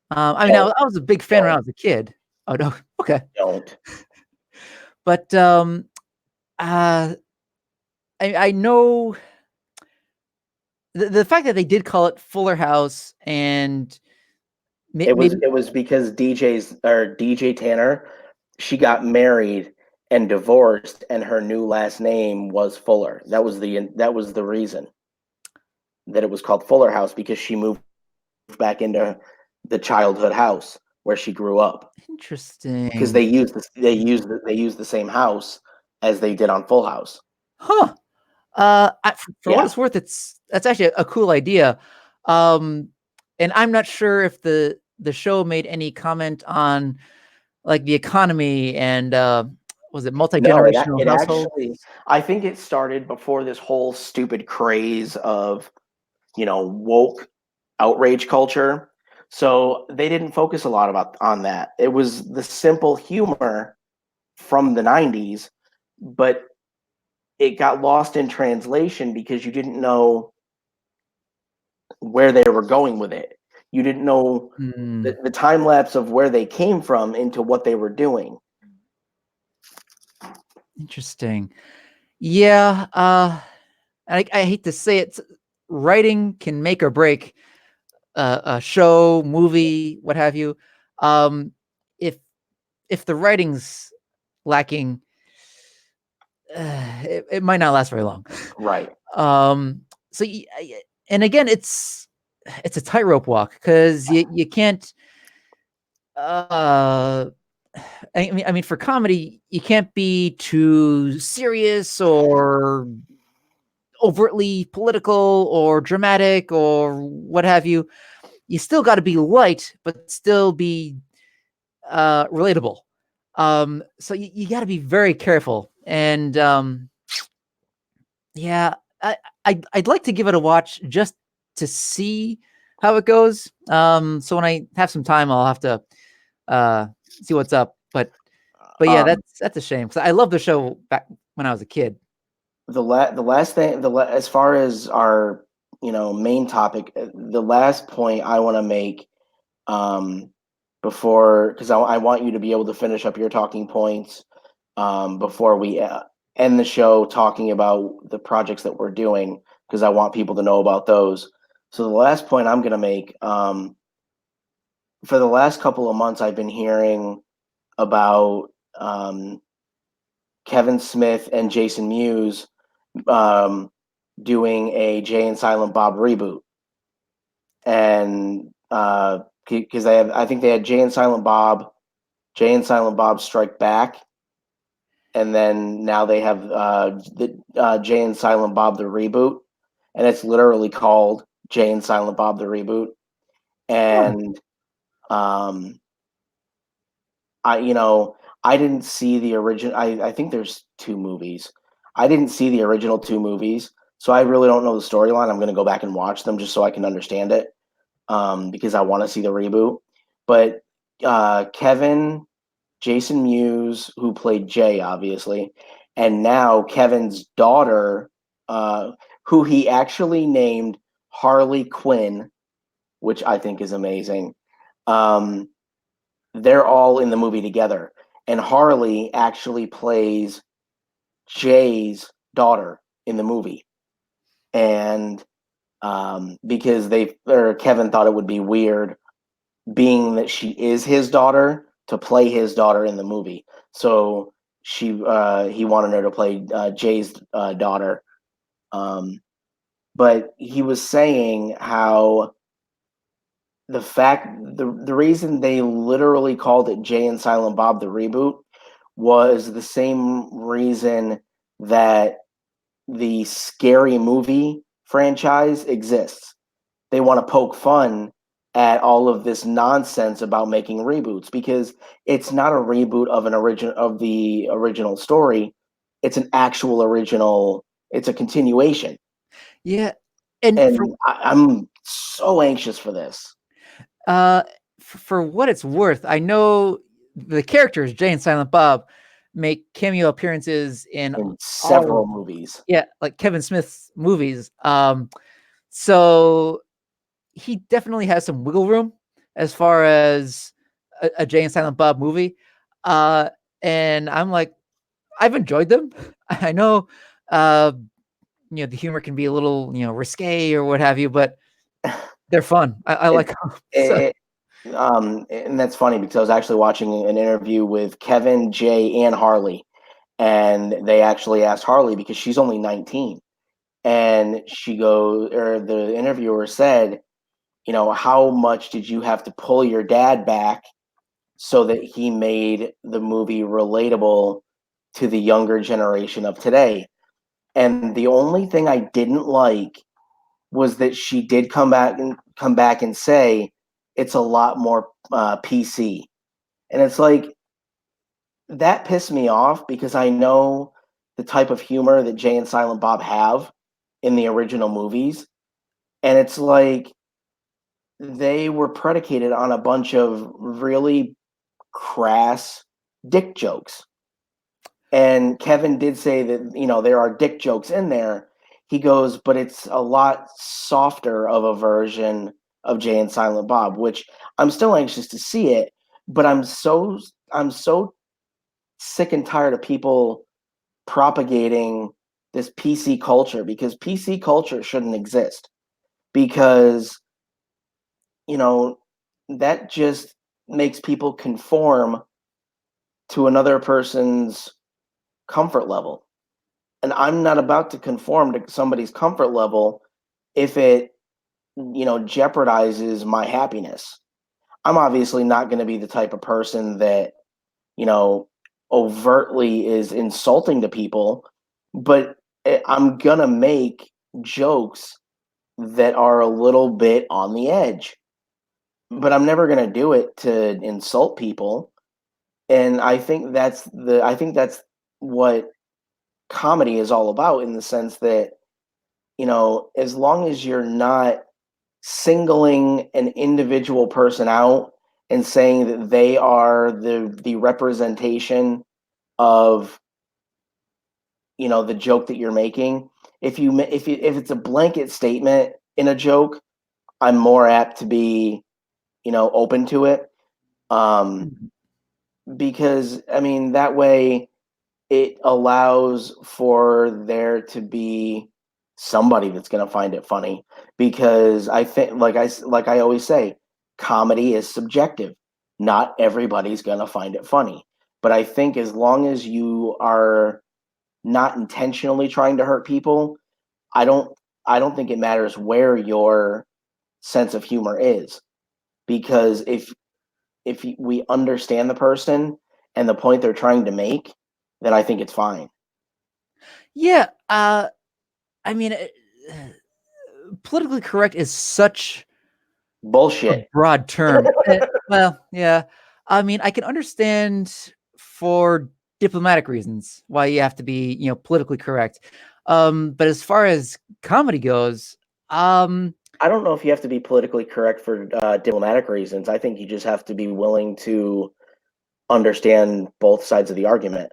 I mean, I was a big fan when I was a kid. Oh no, okay. Don't. But I know the fact that they did call it Fuller House, and It was because DJ Tanner, she got married and divorced, and her new last name was Fuller. That was the reason that it was called Fuller House, because she moved back into the childhood house where she grew up. Interesting. Because they used the same house as they did on Full House. Huh. For what it's worth, that's actually a cool idea. And I'm not sure if the show made any comment on like the economy and was it multi-generational households? Actually, I think it started before this whole stupid craze of, woke outrage culture. So they didn't focus a lot on that. It was the simple humor from the 90s, but it got lost in translation because you didn't know where they were going with it. You didn't know the time lapse of where they came from into what they were doing. Interesting. Yeah. I hate to say it, writing can make or break a show, movie, what have you. If the writing's lacking, it might not last very long. Right. So, and again, it's a tightrope walk because you can't. I mean, for comedy, you can't be too serious or overtly political or dramatic or what have you. You still got to be light, but still be relatable. So you got to be very careful. And yeah, I'd like to give it a watch just to see how it goes. So when I have some time, I'll have to see what's up. But yeah, that's a shame because I love the show back when I was a kid. The last thing, as far as our main topic, the last point I want to make, before, because I want you to be able to finish up your talking points, before we end the show talking about the projects that we're doing, because I want people to know about those. So the last point I'm going to make, for the last couple of months, I've been hearing about Kevin Smith and Jason Mewes doing a Jay and Silent Bob reboot, and because I think they had Jay and Silent Bob Strike Back, and then now they have the Jay and Silent Bob the Reboot, and it's literally called Jay and Silent Bob the Reboot, and I didn't see the original. I think there's two movies. I didn't see the original two movies, so I really don't know the storyline. I'm going to go back and watch them just so I can understand it, because I want to see the reboot. But Jason Mewes, who played Jay, obviously, and now Kevin's daughter, who he actually named Harley Quinn, which I think is amazing. They're all in the movie together, and Harley actually plays Jay's daughter in the movie, and because Kevin thought it would be weird, being that she is his daughter, to play his daughter in the movie, so he wanted her to play Jay's daughter. But he was saying how the reason they literally called it Jay and Silent Bob the Reboot was the same reason that the Scary Movie franchise exists. They want to poke fun at all of this nonsense about making reboots, because it's not a reboot of the original story. It's an actual original. It's a continuation. Yeah, and And I'm so anxious for this. For what it's worth, I know the characters Jay and Silent Bob make cameo appearances in several movies. Yeah, like Kevin Smith's movies. So he definitely has some wiggle room as far as a Jay and Silent Bob movie. And I'm like, I've enjoyed them. I know, the humor can be a little, risque or what have you, but they're fun. I like them. And that's funny because I was actually watching an interview with Kevin, Jay, and Harley, and they actually asked Harley, because she's only 19, and the interviewer said, how much did you have to pull your dad back so that he made the movie relatable to the younger generation of today? And the only thing I didn't like was that she did come back and say it's a lot more PC, and it's like, that pissed me off, because I know the type of humor that Jay and Silent Bob have in the original movies, and it's like they were predicated on a bunch of really crass dick jokes. And Kevin did say that, there are dick jokes in there. He goes, but it's a lot softer of a version of Jay and Silent Bob, which I'm still anxious to see it, but I'm so sick and tired of people propagating this PC culture, because PC culture shouldn't exist, because that just makes people conform to another person's comfort level. And I'm not about to conform to somebody's comfort level if it, jeopardizes my happiness. I'm obviously not going to be the type of person that, you know, overtly is insulting to people, but I'm going to make jokes that are a little bit on the edge. But I'm never going to do it to insult people. And I think that's what comedy is all about, in the sense that, as long as you're not singling an individual person out and saying that they are the representation of, the joke that you're making. If it's a blanket statement in a joke, I'm more apt to be, open to it. Um, because I mean, that way it allows for there to be somebody that's going to find it funny. Because I think, like I always say, comedy is subjective. Not everybody's going to find it funny. But I think as long as you are not intentionally trying to hurt people, I don't I don't think it matters where your sense of humor is. Because if we understand the person and the point they're trying to make, then I think it's fine. Yeah, I mean, politically correct is such a Bullshit. broad term. Well, yeah. I mean, I can understand for diplomatic reasons why you have to be, politically correct. But as far as comedy goes, um, I don't know if you have to be politically correct for diplomatic reasons. I think you just have to be willing to understand both sides of the argument.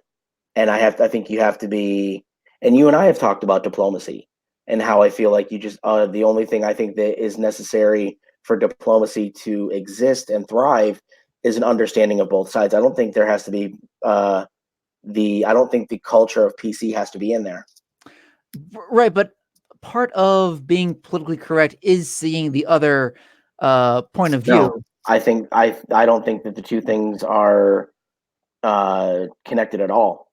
And I think you have to be, and you and I have talked about diplomacy and how I feel like you just, the only thing I think that is necessary for diplomacy to exist and thrive is an understanding of both sides. I don't think there has to be, I don't think the culture of PC has to be in there. right. But part of being politically correct is seeing the other point of view. No, I don't think that the two things are connected at all,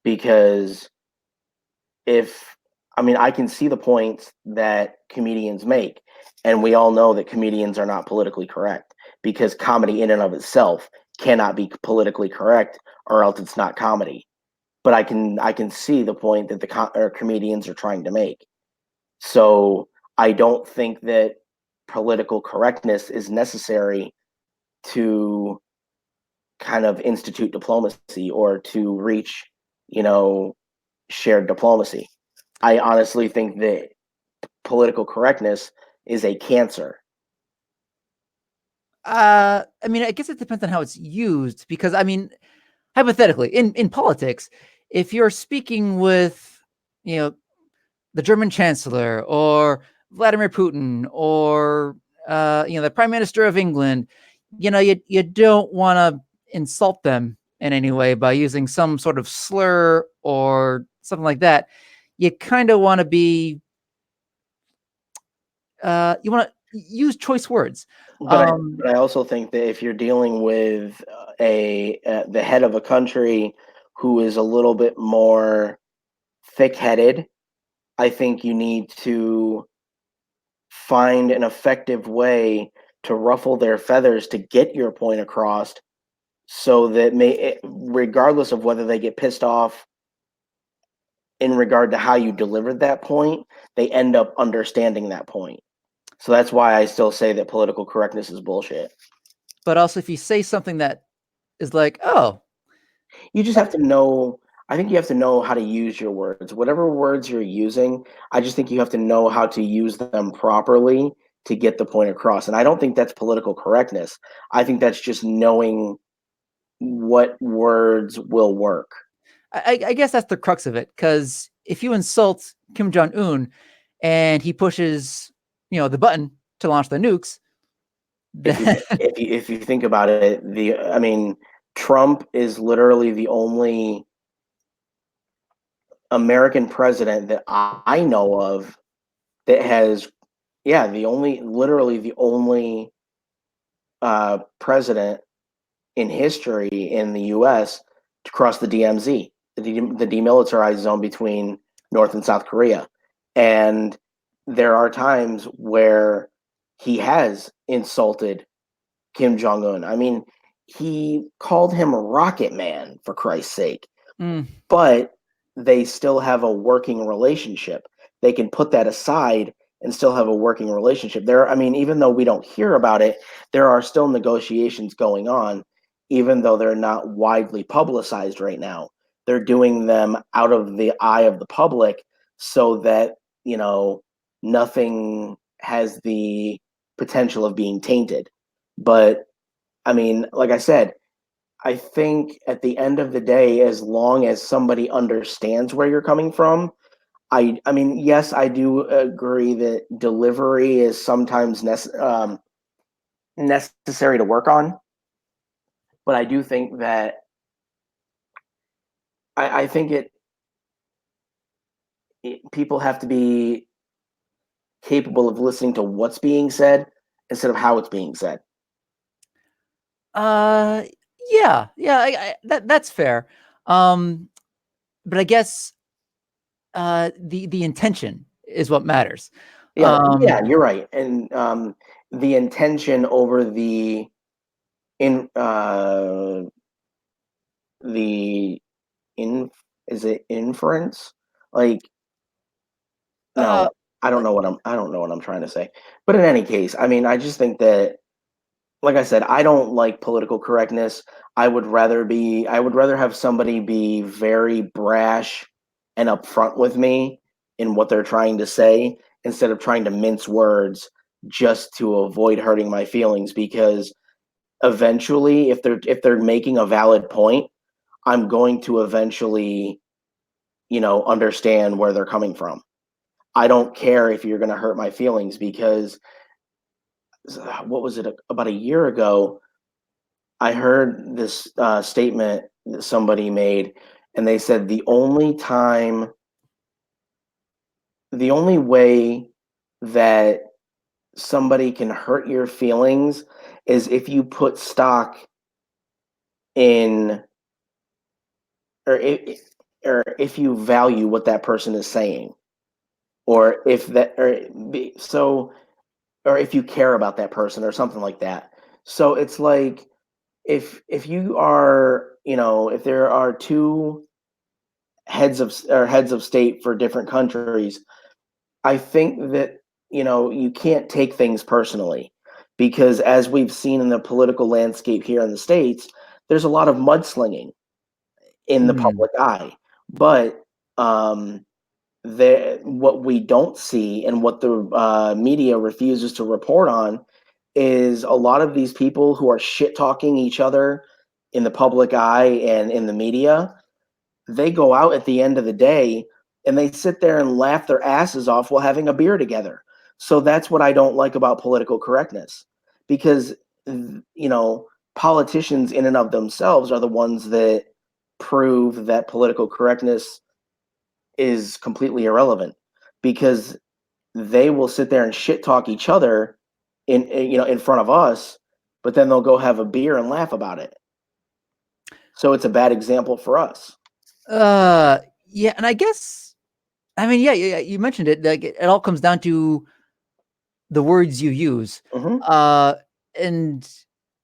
because if I mean, I can see the points that comedians make, and we all know that comedians are not politically correct, because comedy in and of itself cannot be politically correct, or else it's not comedy. But I can see the point that or comedians are trying to make. So I don't think that political correctness is necessary to kind of institute diplomacy or to reach, you know, shared diplomacy. I honestly think that political correctness is a cancer. I mean, I guess it depends on how it's used, because I mean, hypothetically, in politics, if you're speaking with, you know, the German chancellor or Vladimir Putin or the prime minister of England, you don't want to insult them in any way by using some sort of slur or something like that. You kind of want to be you want to use choice words. But I also think that if you're dealing with the head of a country who is a little bit more thick-headed, I think you need to find an effective way to ruffle their feathers to get your point across, so that regardless of whether they get pissed off in regard to how you delivered that point, they end up understanding that point. So that's why I still say that political correctness is bullshit. But also, if you say something that is like, oh, You just have to know. I think you have to know how to use your words. Whatever words you're using, I just think you have to know how to use them properly to get the point across. And I don't think that's political correctness. I think that's just knowing what words will work. I guess that's the crux of it, because if you insult Kim Jong Un and he pushes, the button to launch the nukes, If you then if you think about it, I mean, Trump is literally the only American president that I know of that has, yeah, literally the only president in history in the U.S. to cross the DMZ, the demilitarized zone between North and South Korea. And there are times where he has insulted Kim Jong Un. I mean, he called him Rocket Man, for Christ's sake. mm, But they still have a working relationship. They can put that aside and still have a working relationship. I mean, even though we don't hear about it, there are still negotiations going on, even though they're not widely publicized right now. They're doing them out of the eye of the public so that, nothing has the potential of being tainted. But I mean, like I said, I think at the end of the day, as long as somebody understands where you're coming from, I mean, yes, I do agree that delivery is sometimes necessary to work on, but I do think that I think people have to be capable of listening to what's being said instead of how it's being said. uh, yeah, that's fair. Um, but I guess the intention is what matters. Yeah, yeah, Um, you're right, and the intention over in the in is it inference? Like, uh, no, I don't know what I'm trying to say. But in any case, I mean, I just think that, like I said, I don't like political correctness. I would rather have somebody be very brash and upfront with me in what they're trying to say instead of trying to mince words just to avoid hurting my feelings, because eventually, if they're making a valid point, I'm going to eventually, understand where they're coming from. I don't care if you're going to hurt my feelings, because what was it, about a year ago? I heard this statement that somebody made, and they said the only way that somebody can hurt your feelings is if you put stock in, or if you value what that person is saying, or if that, or if you care about that person or something like that. So it's like, if you are, if there are two heads of state for different countries, I think that, you can't take things personally, because as we've seen in the political landscape here in the States, there's a lot of mudslinging in the mm, public eye. But um what we don't see, and what the media refuses to report on, is a lot of these people who are shit talking each other in the public eye and in the media. They go out at the end of the day and they sit there and laugh their asses off while having a beer together. So that's what I don't like about political correctness, because, politicians in and of themselves are the ones that prove that political correctness is completely irrelevant, because they will sit there and shit talk each other in front of us, but then they'll go have a beer and laugh about it. So it's a bad example for us. uh, yeah, and I guess, I mean, yeah, you mentioned it. Like, it all comes down to the words you use. Hmm. Uh, and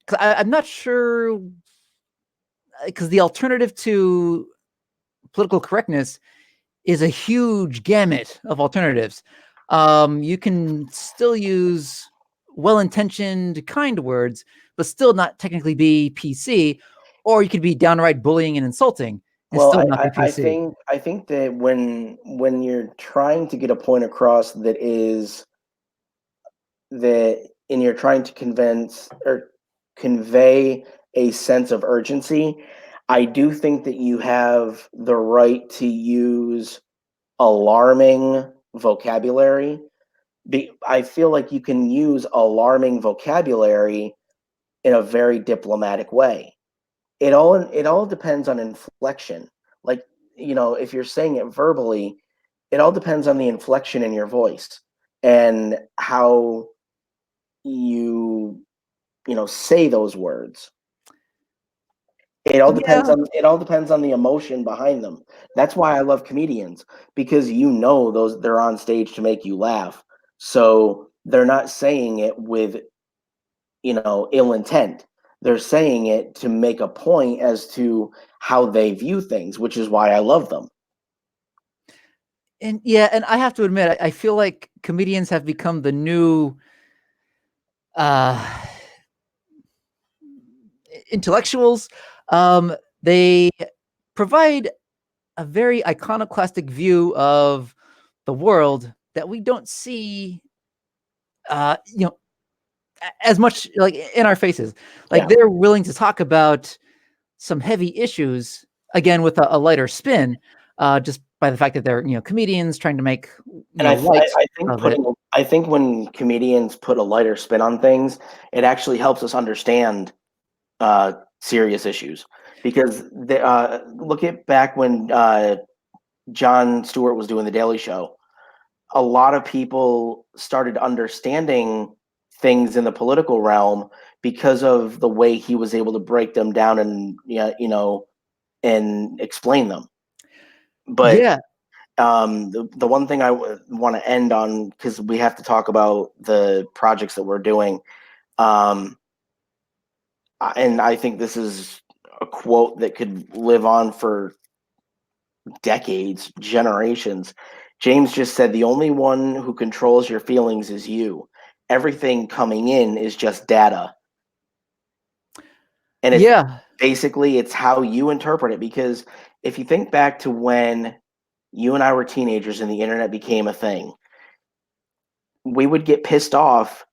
'cause I'm not sure, because the alternative to political correctness is a huge gamut of alternatives. You can still use well-intentioned, kind words, but still not technically be PC, or you could be downright bullying and insulting and Well, still not be PC. I think that when you're trying to get a point across and you're trying to convince or convey a sense of urgency, I do think that you have the right to use alarming vocabulary. I feel like you can use alarming vocabulary in a very diplomatic way. It all depends on inflection. Like, if you're saying it verbally, it all depends on the inflection in your voice and how you say those words. Yeah. It all depends on the emotion behind them. That's why I love comedians, because those they're on stage to make you laugh. So they're not saying it with, ill intent. They're saying it to make a point as to how they view things, which is why I love them. And yeah, and I have to admit, I feel like comedians have become the new uh intellectuals. They provide a very iconoclastic view of the world that we don't see you know as much like in our faces. Like Yeah. they're willing to talk about some heavy issues again with a lighter spin, just by the fact that they're comedians trying to make And light of it. I think when comedians put a lighter spin on things, it actually helps us understand serious issues. Because look at back when Jon Stewart was doing the Daily Show, a lot of people started understanding things in the political realm because of the way he was able to break them down and and explain them. But Yeah, the one thing I want to end on, because we have to talk about the projects that we're doing, um, and I think this is a quote that could live on for decades, generations. James just said, "The only one who controls your feelings is you. Everything coming in is just data." And yeah, it's how you interpret it. Because if you think back to when you and I were teenagers and the internet became a thing, we would get pissed off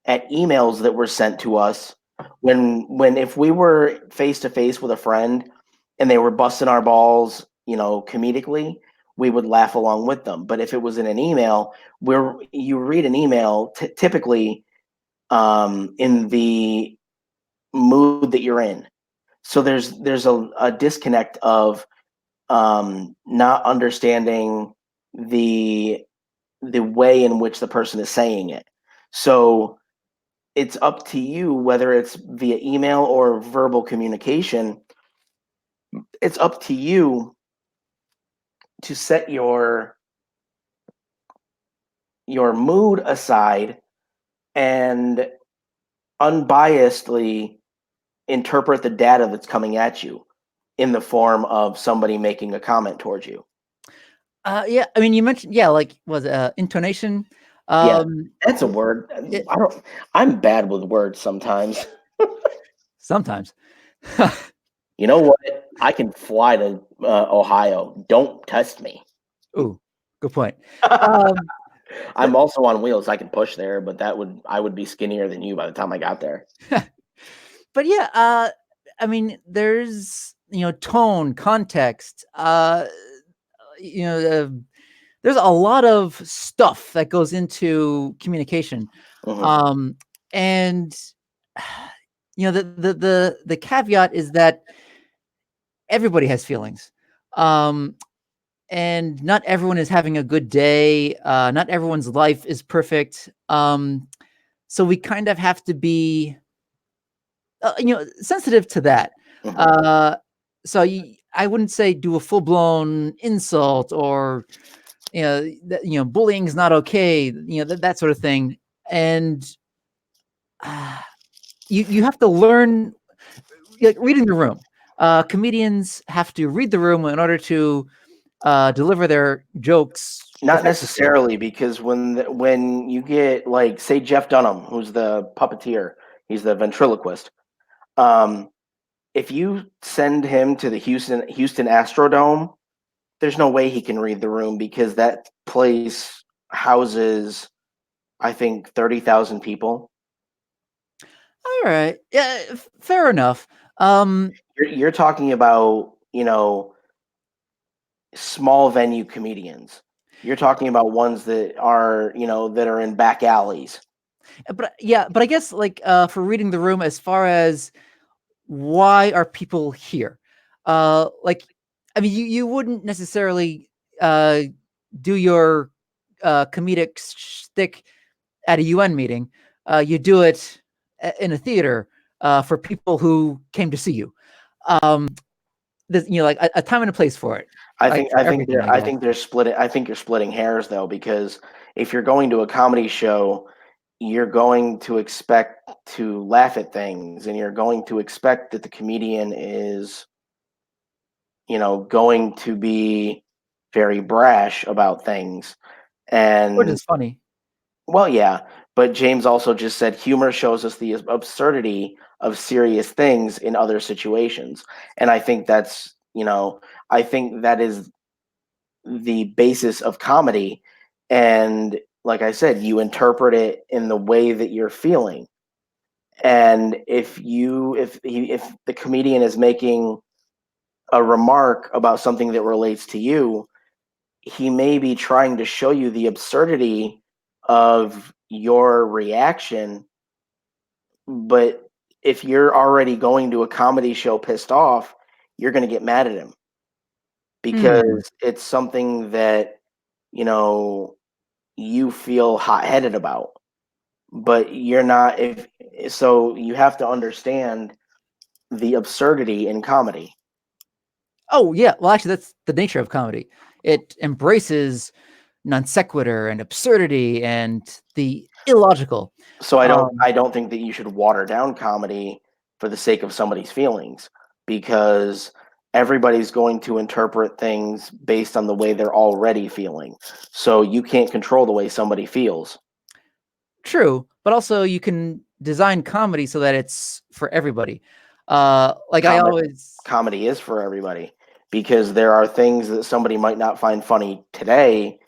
at emails that were sent to us when if we were face to face with a friend and they were busting our balls, comedically, we would laugh along with them. But if it was in an email, where you read an email typically in the mood that you're in. So there's a disconnect of not understanding the the way in which the person is saying it. So it's up to you, whether it's via email or verbal communication. It's up to you to set your mood aside and unbiasedly interpret the data that's coming at you in the form of somebody making a comment towards you. yeah. I mean, you mentioned like was intonation. Yeah, Um, that's a word. it, I'm bad with words sometimes. sometimes. You know what? I can fly to Ohio. Don't test me. Ooh, good point. Um, but I'm also on wheels. I can push there, but I would be skinnier than you by the time I got there. but yeah, I mean, there's tone, context. You know, uh, there's a lot of stuff that goes into communication, Hmm. um, and the caveat is that everybody has feelings. Um, and not everyone is having a good day. Not everyone's life is perfect. So we kind of have to be, sensitive to that. Hmm. Uh, I wouldn't say do a full blown insult or bullying is not okay. That sort of thing. And uh, you have to learn like reading the room. Comedians have to read the room in order to deliver their jokes Not effectively. necessarily, because when you get, like, say, Jeff Dunham, who's the puppeteer, he's the ventriloquist. Um, if you send him to the Houston Astrodome, there's no way he can read the room, because that place houses, I think, 30,000 people. All right. Yeah, fair enough. Um, You're talking about, small venue comedians. You're talking about ones that are, that are in back alleys. but yeah, but I guess like for reading the room, as far as why are people here? Like, I mean, you wouldn't necessarily uh do your comedic shtick at a UN meeting. You do it in a theater for people who came to see you. Um, like a time and a place for it, I like think for I think everything, they're I I guess. think they're splitting. I think you're splitting hairs though, because if you're going to a comedy show, you're going to expect to laugh at things, and you're going to expect that the comedian is, going to be very brash about things. Which And is funny. well, yeah, but James also just said humor shows us the absurdity of serious things in other situations. And I think I think that is the basis of comedy. And like I said, you interpret it in the way that you're feeling. And if the comedian is making a remark about something that relates to you, he may be trying to show you the absurdity of your reaction. But if you're already going to a comedy show pissed off, you're going to get mad at him Hmm. because it's something that, you know, you feel hot-headed about. But you're not if so you have to understand the absurdity in comedy. Oh yeah. Well, actually, that's the nature of comedy. It embraces non sequitur and absurdity and the illogical. So Um, I don't think that you should water down comedy for the sake of somebody's feelings, because everybody's going to interpret things based on the way they're already feeling. So you can't control the way somebody feels. True, but also you can design comedy so that it's for everybody. Like I Comedy always, comedy is for everybody, because there are things that somebody might not find funny today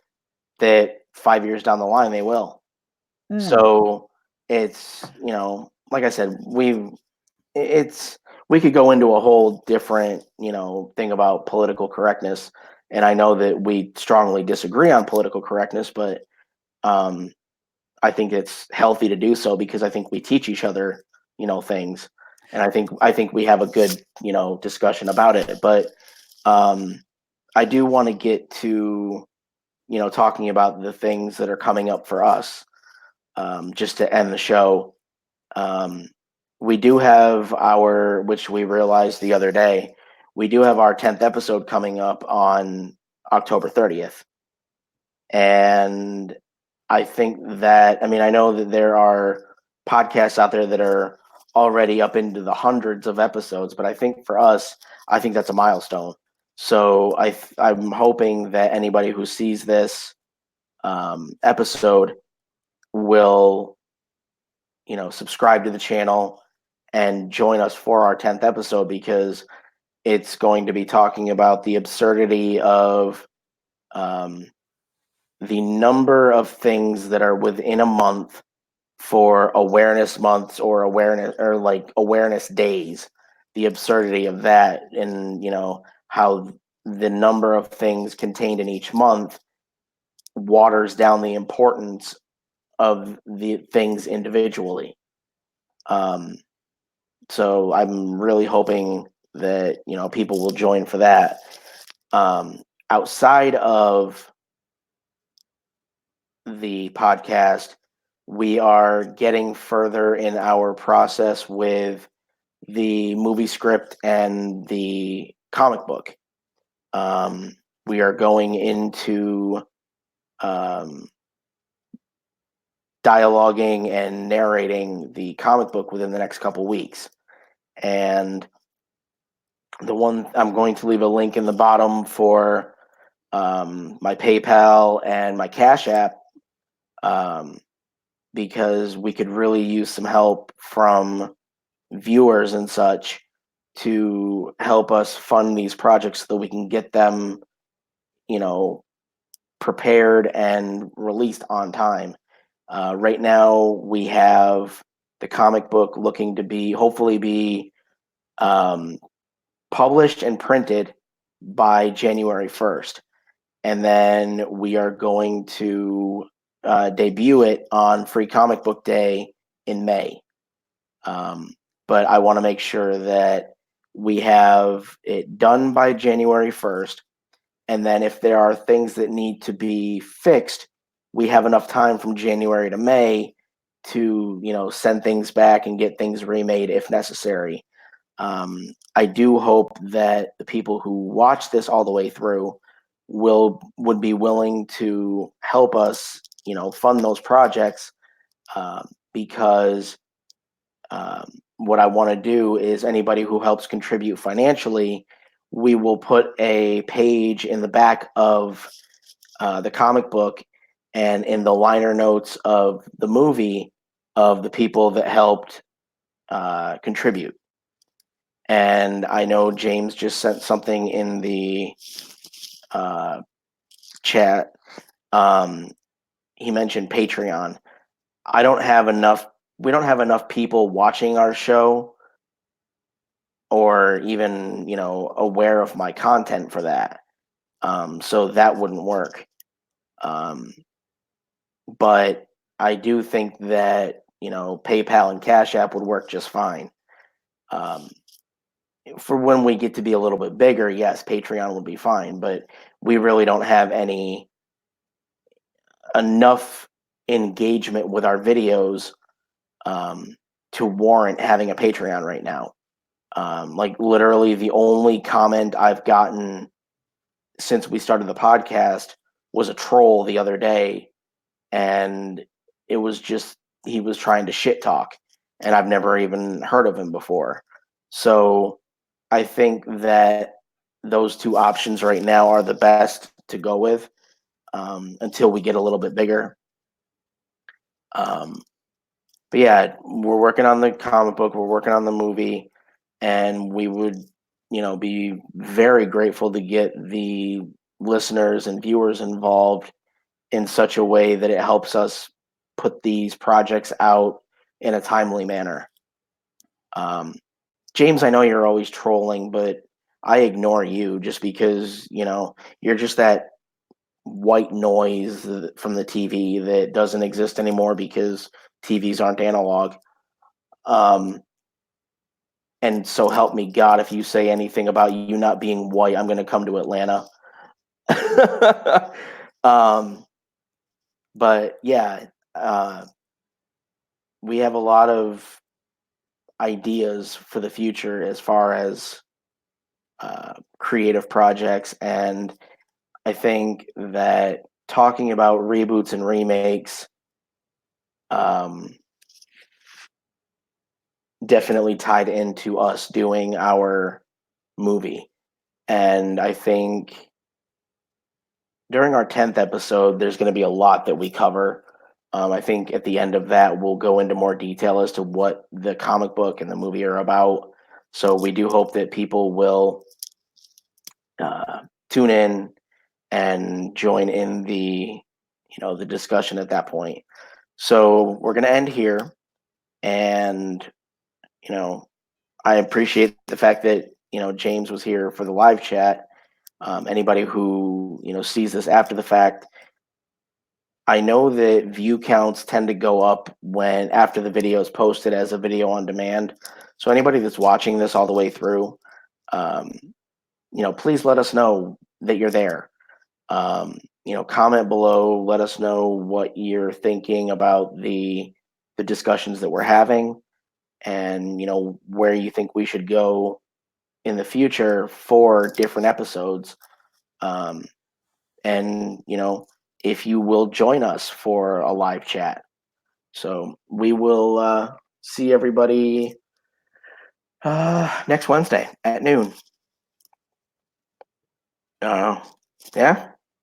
that 5 years down the line they will. mm, So it's, like I said, it's we could go into a whole different, thing about political correctness. And I know that we strongly disagree on political correctness, but um, I think it's healthy to do so, because I think we teach each other, things. And I think we have a good, discussion about it. But um, I do want to get to, talking about the things that are coming up for us, just to end the show. Um, we do have which we realized the other day, we do have our 10th episode coming up on October 30th. And I mean, I know that there are podcasts out there that are already up into the hundreds of episodes, but I think for us, I think that's a milestone. So I'm hoping that anybody who sees this episode will, subscribe to the channel and join us for our 10th episode, because it's going to be talking about the absurdity of um, the number of things that are within a month for awareness months, or awareness days, the absurdity of that, and how the number of things contained in each month waters down the importance of the things individually. um, So I'm really hoping that people will join for that. Um, Outside of the podcast, we are getting further in our process with the movie script and the comic book. Um, we are going into um, dialoguing and narrating the comic book within the next couple weeks. And the one I'm going to leave a link in the bottom for my PayPal and my Cash App, um, because we could really use some help from viewers and such to help us fund these projects so that we can get them, you know, prepared and released on time. Right now, we have the comic book looking to be hopefully be published and printed by January 1st. And then we are going to debut it on Free Comic Book Day in May. But I want to make sure that we have it done by January 1st. And then if there are things that need to be fixed, we have enough time from January to May to, send things back and get things remade if necessary. I do hope that the people who watch this all the way through would be willing to help us, fund those projects, because what I want to do is anybody who helps contribute financially, we will put a page in the back of the comic book and in the liner notes of the movie of the people that helped contribute. And I know James just sent something in the chat. He mentioned Patreon. We don't have enough people watching our show or even, aware of my content for that. So that wouldn't work. But I do think that, PayPal and Cash App would work just fine. For when we get to be a little bit bigger, yes, Patreon would be fine, but we really don't have enough engagement with our videos to warrant having a Patreon right now. Like literally the only comment I've gotten since we started the podcast was a troll the other day, and it was just he was trying to shit talk, and I've never even heard of him before. So I think that those two options right now are the best to go with until we get a little bit bigger. But yeah, we're working on the comic book, we're working on the movie, and we would, be very grateful to get the listeners and viewers involved in such a way that it helps us put these projects out in a timely manner. James, I know you're always trolling, but I ignore you just because, you're just that white noise from the TV that doesn't exist anymore because TVs aren't analog. And so help me God, if you say anything about you not being white, I'm going to come to Atlanta. But yeah, we have a lot of ideas for the future as far as creative projects, and I think that talking about reboots and remakes definitely tied into us doing our movie. And I think during our 10th episode, there's going to be a lot that we cover. I think at the end of that, we'll go into more detail as to what the comic book and the movie are about. So we do hope that people will tune in and join in the discussion at that point. So we're going to end here, and I appreciate the fact that James was here for the live chat. Anybody who sees this after the fact, I know that view counts tend to go up when after the video is posted as a video on demand. So anybody that's watching this all the way through, please let us know that you're there. Comment below, let us know what you're thinking about the discussions that we're having, and where you think we should go in the future for different episodes. And if you will join us for a live chat. So we will see everybody next Wednesday at noon. Yeah.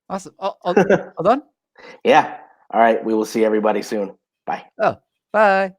Awesome. All done? Yeah. All right. We will see everybody soon. Bye. Oh, bye.